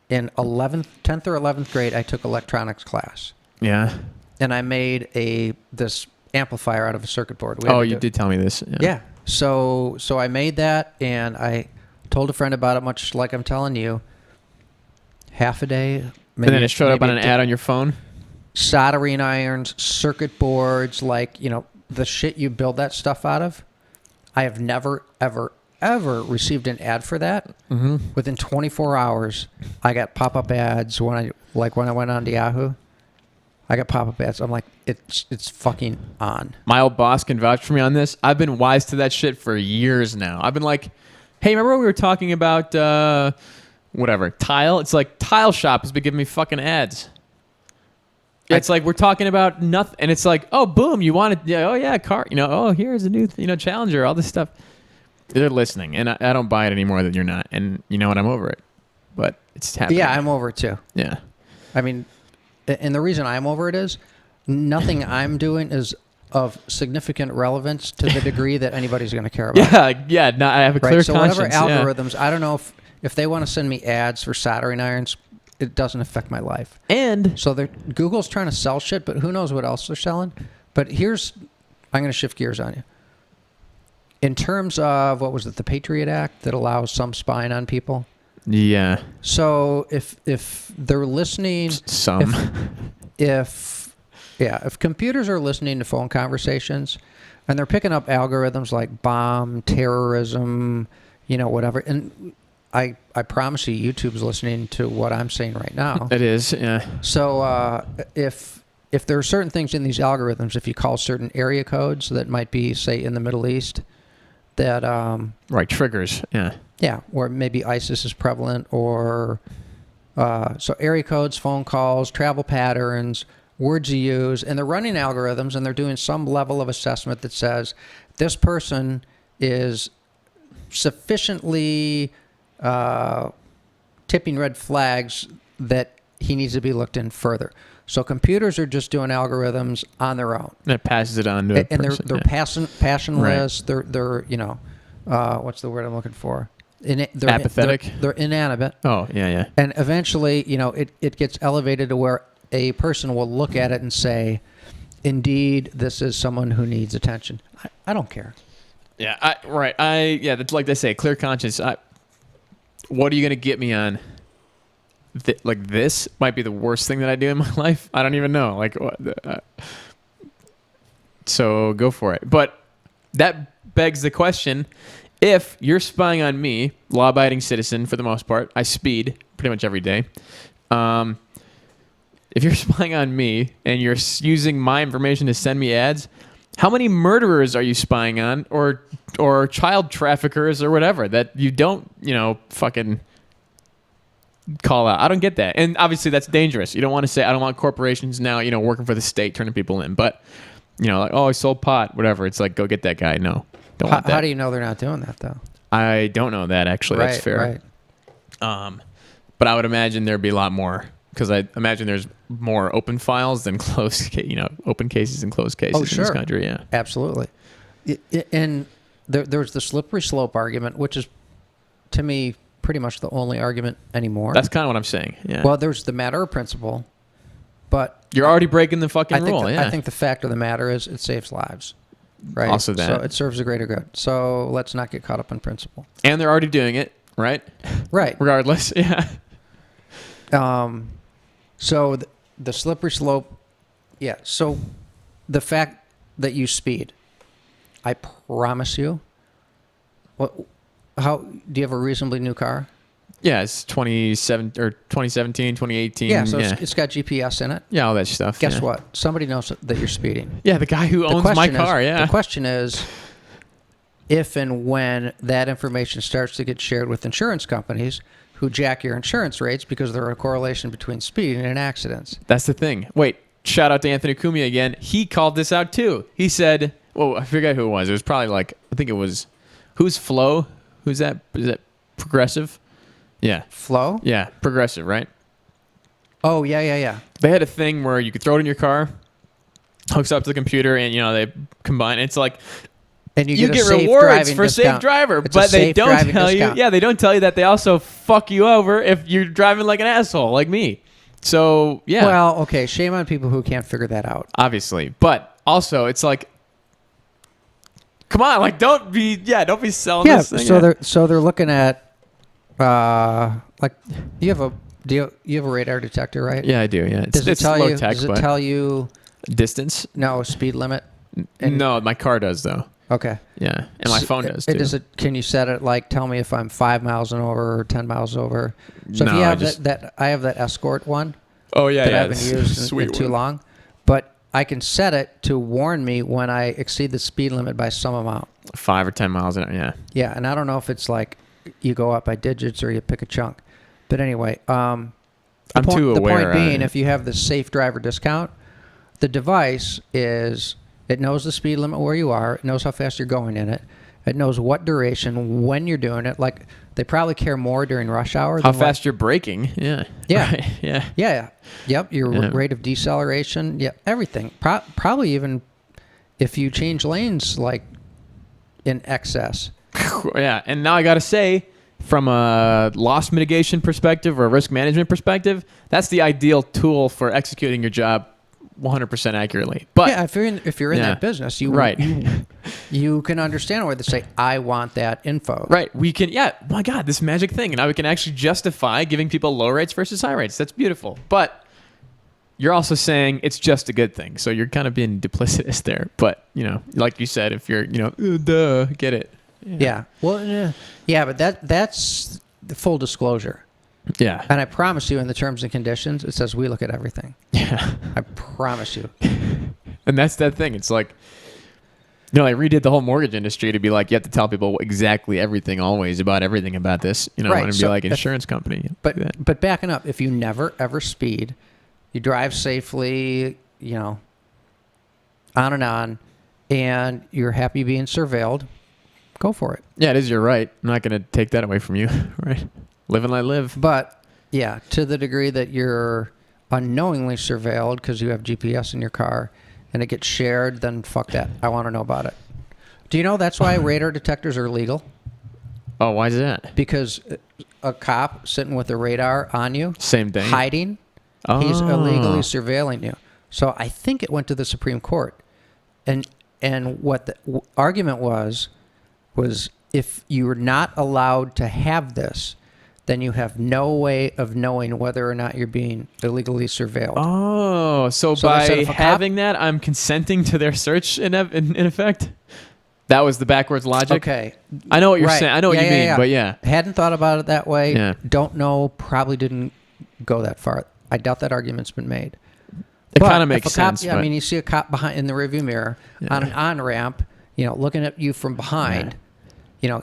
In 10th or 11th grade, I took electronics class, yeah. and I made this amplifier out of a circuit board. We had Oh, to you do- did tell me this. Yeah. So I made that, and I told a friend about it, much like I'm telling you. Half a day. And then it showed up on an ad on your phone. Soldering irons, circuit boards, the shit you build that stuff out of. I have never, ever, ever received an ad for that. Mm-hmm. Within 24 hours, I got pop-up ads when I went on to Yahoo. I got pop-up ads. I'm like, it's fucking on. My old boss can vouch for me on this. I've been wise to that shit for years now. I've been like, hey, remember when we were talking about whatever, tile? It's like Tile Shop has been giving me fucking ads. It's like we're talking about nothing, and it's like, oh, boom, you want it? Yeah, oh yeah, car. Oh, here's a new, Challenger, all this stuff. They're listening, and I don't buy it anymore that you're not, and you know what? I'm over it, but it's happening. Yeah, I'm over it too. Yeah. I mean, and the reason I'm over it is nothing I'm doing is of significant relevance to the degree that anybody's going to care about. Yeah. No, I have a clear Right. So conscience. whatever yeah. algorithms, I don't know if they want to send me ads for soldering irons, it doesn't affect my life. And So Google's trying to sell shit, but who knows what else they're selling. But I'm going to shift gears on you. In terms of, what was it, the Patriot Act that allows some spying on people? yeah, So if they're listening, if computers are listening to phone conversations and they're picking up algorithms like bomb, terrorism, whatever, and I promise you, YouTube's listening to what I'm saying right now. it is. Yeah. So if there are certain things in these algorithms, if you call certain area codes that might be, say, in the Middle East, that Right. Triggers. Yeah. yeah, or maybe ISIS is prevalent, or so area codes, phone calls, travel patterns, words you use, and they're running algorithms and they're doing some level of assessment that says this person is sufficiently tipping red flags that he needs to be looked in further. So computers are just doing algorithms on their own. And it passes it on to a And person. they're passionless. They're what's the word I'm looking for? They're Apathetic? They're inanimate. Oh, yeah. And eventually, it gets elevated to where a person will look at it and say, indeed, this is someone who needs attention. I don't care. Yeah, that's like they say, clear conscience. What are you going to get me on? This might be the worst thing that I do in my life. I don't even know. So go for it. But that begs the question, if you're spying on me, law-abiding citizen for the most part, I speed pretty much every day. if you're spying on me and you're using my information to send me ads, how many murderers are you spying on, or child traffickers or whatever that you don't, fucking call out? I don't get that. And obviously that's dangerous. You don't want to say, I don't want corporations now, working for the state, turning people in. But, like, oh, I sold pot, whatever. It's like, go get that guy. No, don't want that. How do you know they're not doing that, though? I don't know that, actually. That's fair. Right. But I would imagine there'd be a lot more, because I imagine there's more open files than closed, open cases and closed cases in this country. Yeah, absolutely. And there's the slippery slope argument, which is, to me, pretty much the only argument anymore. That's kind of what I'm saying. Yeah. Well, there's the matter of principle, but you're already breaking the fucking rule. I think the fact of the matter is it saves lives. Right. Also that. So it serves a greater good. So let's not get caught up in principle. And they're already doing it, right? Right. Regardless. Yeah. So the slippery slope, yeah. So the fact that you speed, I promise you. How do you have a reasonably new car? Yeah, it's 2017, 2018. Yeah, so it's got GPS in it. Yeah, all that stuff. Guess what? Somebody knows that you're speeding. Yeah, the guy who owns my car. Yeah. The question is, if and when that information starts to get shared with insurance companies who jack your insurance rates because they're a correlation between speeding and accidents. That's the thing. Wait, shout out to Anthony Cumia again. He called this out too. He said, well, I forget who it was. It was probably like, I think it was, who's Flo? Who's that? Is that Progressive? Yeah. Flo? Yeah, Progressive, right? Oh, yeah. They had a thing where you could throw it in your car, hooks up to the computer, and, they combine. It's like, and you get rewards for safe driver, but they don't tell you. Yeah, they don't tell you that they also fuck you over if you're driving like an asshole, like me. So yeah. Well, okay. Shame on people who can't figure that out. Obviously, but also it's like, come on, like don't be selling this thing. So they're looking at, like you have a radar detector, right? Yeah, I do. Yeah, it's low tech. Does it tell you distance? No, speed limit. No, my car does though. Okay. Yeah, and my phone does too. Can you set it like tell me if I'm 5 miles an hour or 10 miles over? So if you have I have that Escort one. Oh yeah, that I haven't used in too long, but I can set it to warn me when I exceed the speed limit by some amount. 5 or 10 miles an hour. Yeah. Yeah, and I don't know if it's like you go up by digits or you pick a chunk, but anyway, I'm too aware. The point being, if you have the safe driver discount, the device is. It knows the speed limit where you are. It knows how fast you're going in it. It knows what duration, when you're doing it. Like, they probably care more during rush hour. How fast you're braking. Yeah. Yeah. Right. Yeah. Yeah. Yep. Your rate of deceleration. Yeah. Everything. Probably even if you change lanes, like, in excess. Yeah. And now I got to say, from a loss mitigation perspective or a risk management perspective, that's the ideal tool for executing your job 100% accurately. But yeah, if you're in that business, you can understand where they say, I want that info. Right. We can, my God, this magic thing. And now we can actually justify giving people low rates versus high rates. That's beautiful. But you're also saying it's just a good thing. So you're kind of being duplicitous there. But, like you said, if you're, get it. Yeah. Well, yeah, but that's the full disclosure. Yeah. And I promise you in the terms and conditions, it says we look at everything. Yeah. I promise you. And that's that thing. It's like, they redid the whole mortgage industry to be like, you have to tell people exactly everything always about everything about this, right. And be like insurance company. But backing up, if you never ever speed, you drive safely, on and on, and you're happy being surveilled, go for it. Yeah, it is your right. I'm not going to take that away from you, right? Live and let live. But, yeah, to the degree that you're unknowingly surveilled because you have GPS in your car and it gets shared, then fuck that. I want to know about it. Do you know that's why radar detectors are illegal? Oh, why is that? Because a cop sitting with a radar on you, same thing, hiding, he's illegally surveilling you. So I think it went to the Supreme Court. And what the argument was if you're not allowed to have this, then you have no way of knowing whether or not you're being illegally surveilled. Oh, so by having that, I'm consenting to their search in effect? That was the backwards logic? Okay. I know what you're saying. I know what you mean, but yeah. Hadn't thought about it that way. Yeah. Don't know. Probably didn't go that far. I doubt that argument's been made. It But kind of if makes a cop, sense. Yeah, I but- mean, you see a cop behind in the rearview mirror on an on ramp, looking at you from behind.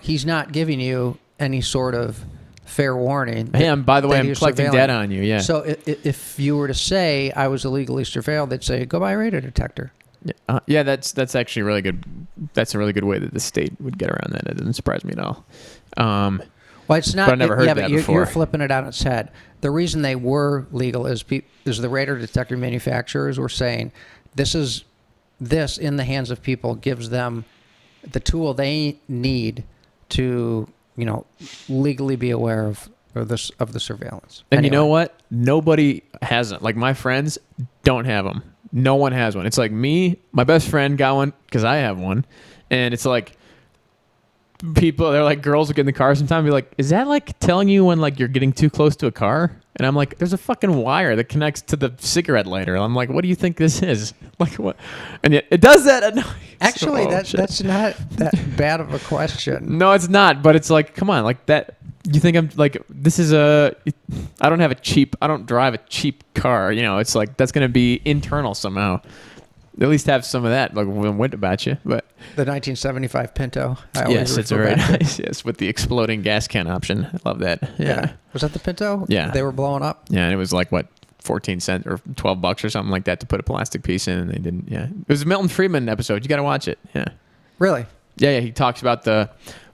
He's not giving you any sort of fair warning. Hey, by the way, that I'm he's collecting surveilling. data on you. Yeah. So if you were to say I was illegally surveilled, they'd say go buy a radar detector. Yeah, that's actually really good. That's a really good way that the state would get around that. It doesn't surprise me at all. Well, it's not. But I never heard yeah, that but you're, before. you're flipping it on its head. The reason they were legal is the radar detector manufacturers were saying this in the hands of people gives them the tool they need to legally be aware of the surveillance. And you know Anyway. what? Nobody has it. Like my friends don't have them. No one has one. It's like me, my best friend got one because I have one, and it's like people. They're like girls will get in the car sometimes and be like, "Is that like telling you when like you're getting too close to a car?" And I'm like, "There's a fucking wire that connects to the cigarette lighter." I'm like, "What do you think this is?" Like what? And yet it does that. Actually, Oh, shit. that's not that bad of a question. No, it's not. But it's like, come on, like that. You think I'm like this is I don't drive a cheap car. It's like that's gonna be internal somehow. At least have some of that, like when went about you. But The 1975 Pinto. I always yes, it's refer very back to. nice. Yes, with the exploding gas can option. I love that. Yeah. Was that the Pinto? Yeah. They were blowing up. Yeah, and it was like what 14 cents or $12 or something like that to put a plastic piece in, and they didn't. Yeah, it was a Milton Friedman episode. You got to watch it. Yeah. Really? Yeah. He talks about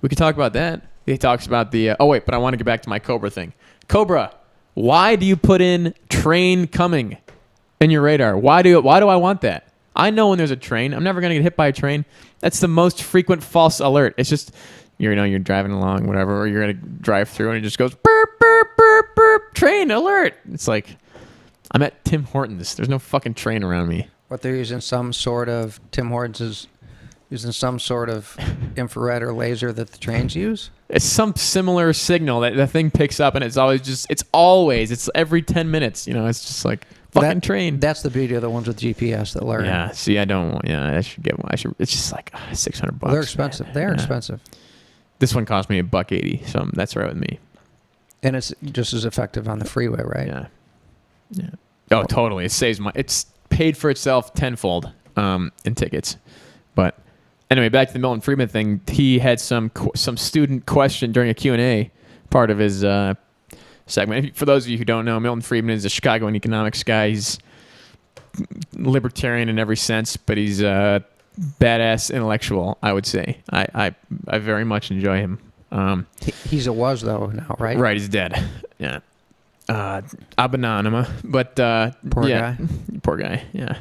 we could talk about that. He talks about the. Oh wait, but I want to get back to my Cobra thing. Cobra, why do you put in train coming in your radar? Why do I want that? I know when there's a train. I'm never gonna get hit by a train. That's the most frequent false alert. It's just you're driving along, whatever, or you're gonna drive through and it just goes burp burp burp burp train alert. It's like I'm at Tim Hortons. There's no fucking train around me. What they're using Tim Hortons is using some sort of infrared or laser that the trains use. It's some similar signal that the thing picks up, and it's always every 10 minutes. It's just like fucking train. That's the beauty of the ones with GPS that learn. Yeah. See, I don't. Yeah, I should get one. It's just like $600. Well, they're expensive. Man. They're Yeah. expensive, This one cost me $1.80, so that's right with me. and it's just as effective on the freeway, right? Yeah. Yeah. Oh, totally. It saves it's paid for itself tenfold in tickets. But anyway, back to the Milton Friedman thing. He had some student question during a Q&A part of his segment. For those of you who don't know, Milton Friedman is a Chicagoan economics guy. He's libertarian in every sense, but he's a badass intellectual, I would say. I very much enjoy him. He's a was though now, right? Right, he's dead. Yeah. Abananima, but Poor yeah, guy. poor guy. Yeah,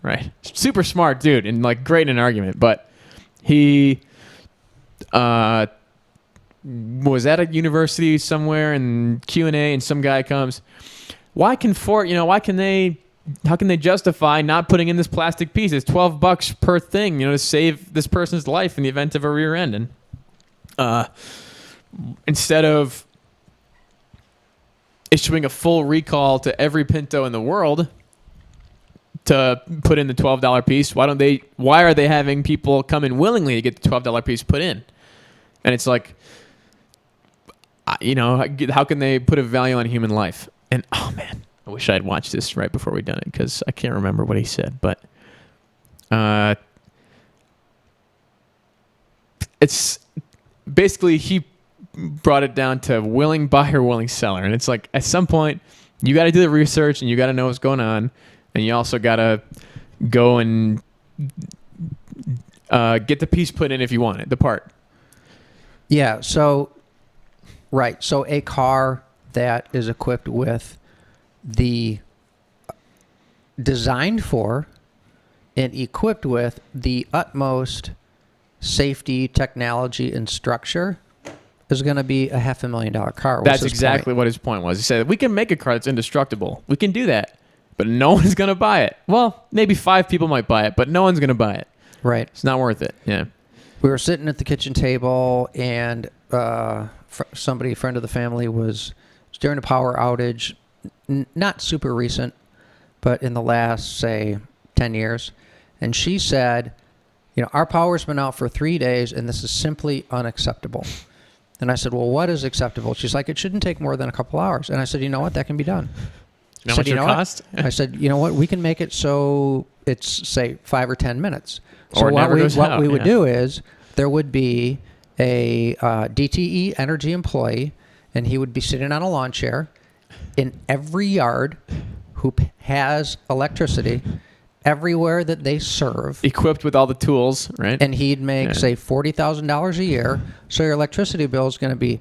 right. Super smart dude and like great in an argument, but he was at a university somewhere and Q&A, and some guy comes, how can they justify not putting in this plastic piece? It's $12 per thing, to save this person's life in the event of a rear end, and instead of issuing a full recall to every Pinto in the world to put in the $12 piece, why are they having people come in willingly to get the $12 piece put in? And it's like, how can they put a value on human life? And oh man, I wish I had watched this right before we done it, because I can't remember what he said, but it's basically he brought it down to willing buyer, willing seller. And it's like, at some point, you got to do the research and you got to know what's going on. And you also got to go and get the piece put in if you want it, the part. Yeah. So, right. So a car that is equipped with designed for and equipped with the utmost safety, technology, and structure is going to be a $500,000 car. That's exactly what his point was. He said, we can make a car that's indestructible. We can do that, but no one's going to buy it. Well, maybe 5 people might buy it, but no one's going to buy it. Right. It's not worth it. Yeah. We were sitting at the kitchen table, and a friend of the family was during a power outage, not super recent, but in the last, say, 10 years. And she said, our power's been out for 3 days, and this is simply unacceptable. And I said, well, what is acceptable? She's like, it shouldn't take more than a couple hours. And I said, you know what? That can be done. How said, much you it know cost? what? I said, you know what? We can make it so it's, say, 5 or 10 minutes. So Or it never goes out, we would yeah. do is there would be a DTE Energy employee, and he would be sitting on a lawn chair in every yard who has electricity everywhere that they serve. Equipped with all the tools, right? And he'd make, Yeah. say, $40,000 a year. So your electricity bill is going to be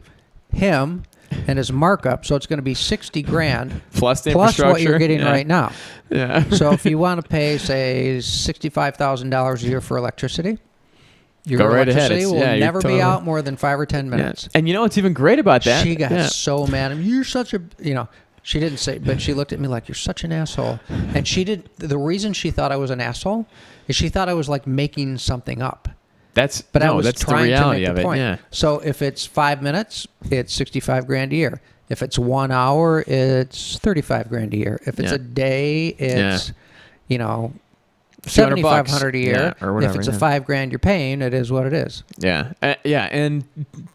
him and his markup. So it's going to be 60 grand Plus the plus what you're infrastructure. getting Yeah. right now. Yeah. So if you want to pay, say, $65,000 a year for electricity, your Go right ahead. electricity It's- will yeah, you're never be totally- out more than 5 or 10 Yeah. minutes. And you know what's even great about that? She got Yeah. so mad at me. You're such a, she didn't say, but she looked at me like, you're such an asshole. And she did, the reason she thought I was an asshole is she thought I was like making something up. That's But I no, was that's the trying to reality make of the it. point. Yeah. So if it's 5 minutes, it's 65 grand a year. If it's 1 hour, it's 35 grand a year. If it's Yeah. a day, it's, A few $100 $7,500 a year. Yeah, or whatever, if it's a yeah. 5 grand you're paying, it is what it is. Yeah. Yeah. And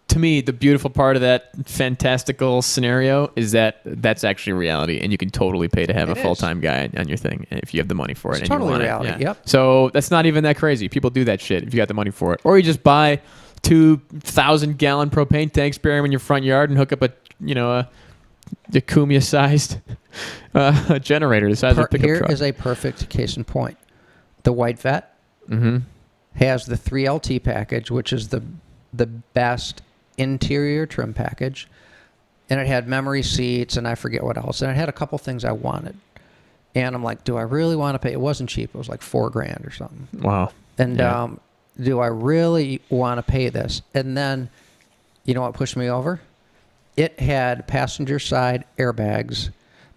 to me, the beautiful part of that fantastical scenario is that that's actually reality, and you can totally pay to have It a is. full-time guy on your thing if you have the money for it. It's and you totally want reality, It. Yeah. yep. So that's not even that crazy. People do that shit if you got the money for it, or you just buy 2,000-gallon propane tanks, bury them in your front yard, and hook up a Kumia-sized generator the size of a pickup Here truck. is a perfect case in point. The White Vet Mm-hmm. has the 3LT package, which is the best interior trim package. And it had memory seats and I forget what else. And it had a couple things I wanted. And I'm like, do I really want to pay? It wasn't cheap. It was like $4 grand or something. Wow. And Yeah. do I really want to pay this? And then, you know what pushed me over? It had passenger side airbags,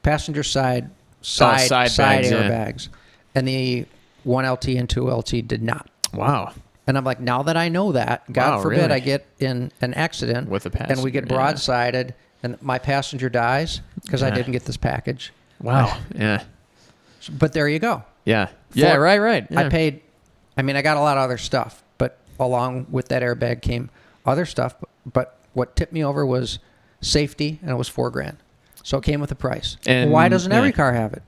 passenger side side bags, yeah. airbags, and the 1LT and 2LT did not. Wow. And I'm like, now that I know that, God Wow, forbid really? I get in an accident With a and we get passenger, yeah. broadsided and my passenger dies because I Yeah. didn't get this package. Wow. Yeah. But there you go. Yeah. Yeah. For- Right. Yeah. I paid, I mean, I got a lot of other stuff, but along with that airbag came other stuff. But what tipped me over was safety, and it was $4 grand. So it came with a price. And, Why doesn't every yeah. car have it?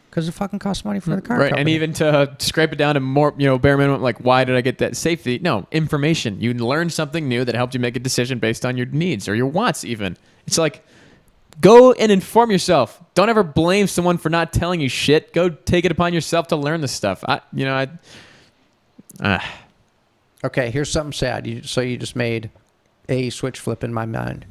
Because it fucking costs money for the car Right, company. and even to scrape it down to more, bare minimum, like, why did I get that safety? No, information. You learned something new that helped you make a decision based on your needs or your wants, even. It's like, go and inform yourself. Don't ever blame someone for not telling you shit. Go take it upon yourself to learn this stuff. Okay, here's something sad. So you just made a switch flip in my mind.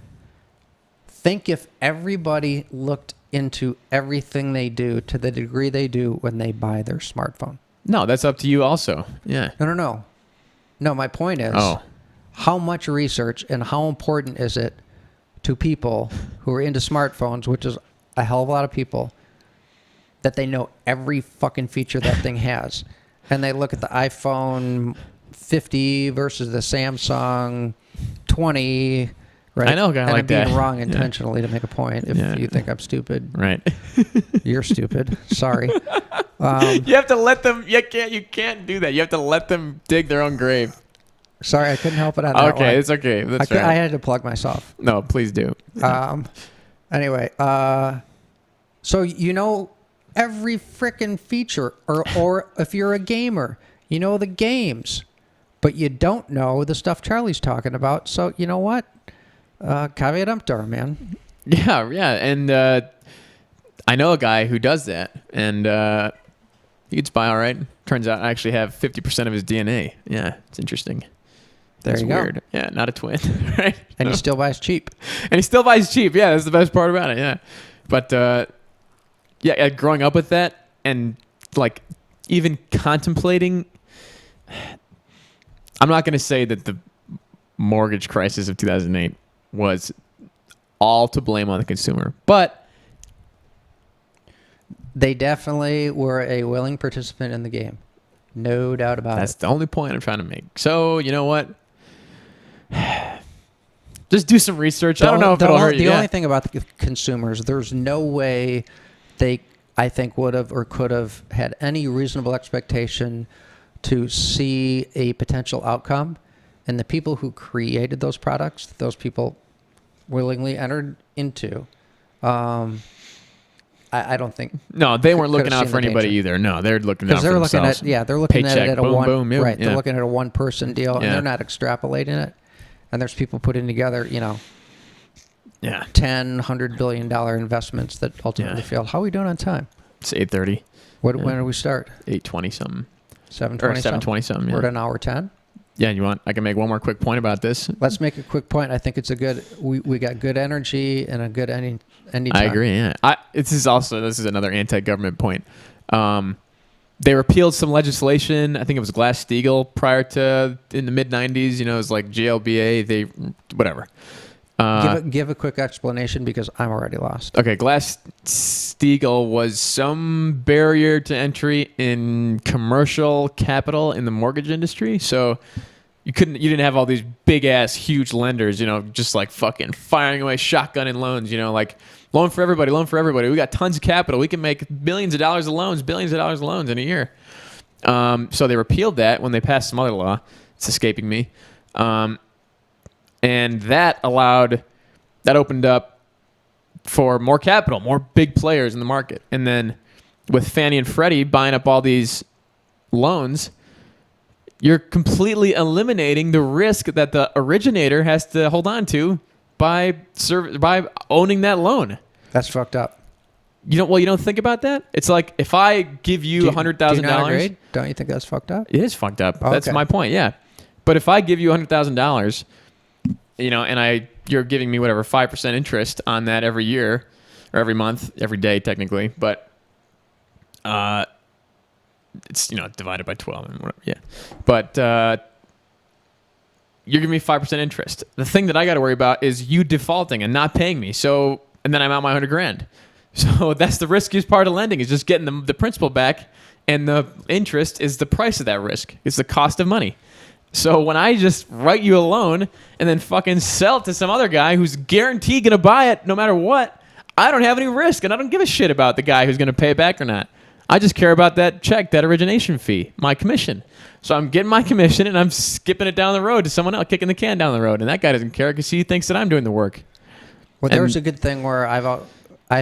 Think if everybody looked into everything they do to the degree they do when they buy their smartphone. No, that's up to you also. Yeah. No. No, my point is, Oh. how much research and how important is it to people who are into smartphones, which is a hell of a lot of people, that they know every fucking feature that thing has. And they look at the iPhone 50 versus the Samsung 20, right? I know a guy and like I'm being that. wrong Yeah. intentionally to make a point. If Yeah. you think I'm stupid, Right. you're stupid. Sorry. You have to let them, you can't do that. You have to let them dig their own grave. Sorry, I couldn't help it on that Okay, one. it's okay. That's I right. had to plug myself. No, please do. Anyway, so you know every frickin' feature, or if you're a gamer, you know the games, but you don't know the stuff Charlie's talking about. So you know what? Caveat emptor, man. Yeah, and I know a guy who does that, and he gets by all right. Turns out I actually have 50% of his DNA. Yeah, it's interesting. There That's you go. weird. Yeah, not a twin, right? And he still buys cheap. And he still buys cheap. Yeah, that's the best part about it. Yeah, but growing up with that and like even contemplating, I'm not going to say that the mortgage crisis of 2008 was all to blame on the consumer, but They definitely were a willing participant in the game. No doubt about that's it. the only point I'm trying to make. So you know what? Just do some research. I don't know if it'll hurt you. The Yeah. only thing about the consumers, there's no way they, I think, would have or could have had any reasonable expectation to see a potential outcome. And the people who created those products, those people willingly entered into. I don't think No, they weren't Could looking have out seen for the anybody danger. either. No, they're looking out because for they're looking themselves. at they're looking Paycheck, at it at boom, one boom, boom, right. yeah. They're looking at a one person deal, and Yeah. they're not extrapolating it. And there's people putting together, Yeah, 100 billion dollar investments that ultimately Yeah. failed. How are we doing on time? it's 8:30, When do we start? 8:20 something, 7:20. or 7:20 something. We're Yeah. at an hour 10. Yeah, you want? I can make one more quick point about this. Let's make a quick point. I think it's a good. We got good energy and a good any time. I agree. Yeah, this is another anti-government point. They repealed some legislation. I think it was Glass-Steagall prior to in the mid '90s. It was like JLBA. They whatever. Give a quick explanation because I'm already lost. Okay, Glass-Steagall was some barrier to entry in commercial capital in the mortgage industry. So you didn't have all these big ass huge lenders, just like fucking firing away shotgunning loans, like loan for everybody. We got tons of capital. We can make billions of dollars of loans in a year. So they repealed that when they passed some other law. It's escaping me. And that opened up for more capital, more big players in the market. And then with Fannie and Freddie buying up all these loans, you're completely eliminating the risk that the originator has to hold on to by owning that loan. That's fucked up. You don't think about that? It's like if I give you $100,000, don't you think that's fucked up? it is fucked up. Oh, That's okay. my point. Yeah, but if I give you $100,000, and you're giving me whatever 5% interest on that every year or every month, every day technically, but it's divided by 12 and whatever. Yeah, but you're giving me 5% interest. The thing that I got to worry about is you defaulting and not paying me. So, and then I'm out my $100,000. So that's the riskiest part of lending, is just getting the principal back, and the interest is the price of that risk. It's the cost of money. So when I just write you a loan and then fucking sell it to some other guy who's guaranteed going to buy it no matter what, I don't have any risk, and I don't give a shit about the guy who's going to pay it back or not. I just care about that check, that origination fee, my commission. So I'm getting my commission, and I'm skipping it down the road to someone else, kicking the can down the road. And that guy doesn't care because he thinks that I'm doing the work. Well, there's a good thing where I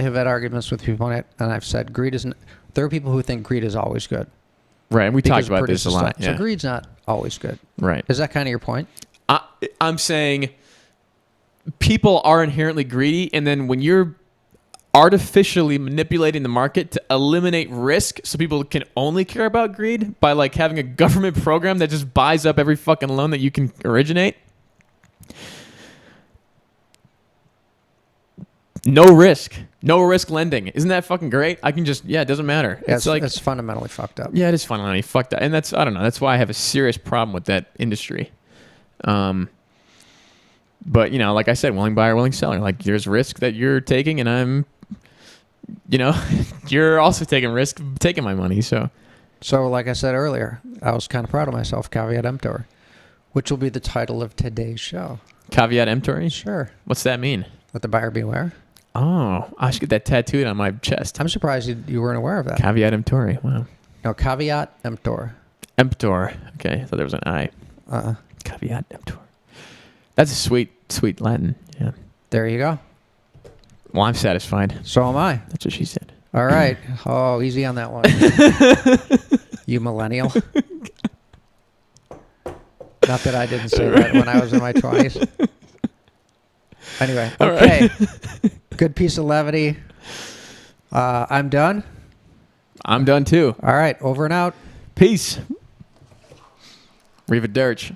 have had arguments with people on it, and I've said greed isn't. There are people who think greed is always good. Right, and we because talked about it this a produces lot. stuff. Yeah. So greed's not always good. Right. Is that kind of your point? I'm saying people are inherently greedy, and then when you're artificially manipulating the market to eliminate risk so people can only care about greed by like having a government program that just buys up every fucking loan that you can originate. No risk lending. Isn't that fucking great? I can just, it doesn't matter. Yeah, It's like, it's fundamentally fucked up. yeah, it is fundamentally fucked up. And that's, I don't know, that's why I have a serious problem with that industry. But, like I said, willing buyer, willing seller. Like, there's risk that you're taking, and I'm, you're also taking risk taking my money. So like I said earlier, I was kind of proud of myself, caveat emptor, which will be the title of today's show. caveat emptor. Sure. What's that mean? Let the buyer beware. Oh, I should get that tattooed on my chest. I'm surprised you weren't aware of that. Caveat emptor. Wow. No, caveat emptor. Emptor. Okay, I thought there was an I. Caveat emptor. That's a sweet Latin. Yeah. There you go. Well, I'm satisfied. So am I. That's what she said. All right. Oh, easy on that one. You millennial. Not that I didn't say that when I was in my 20s. Anyway, okay. Good piece of levity. I'm done. I'm done too. All right, over and out. Peace. Riva Dirch.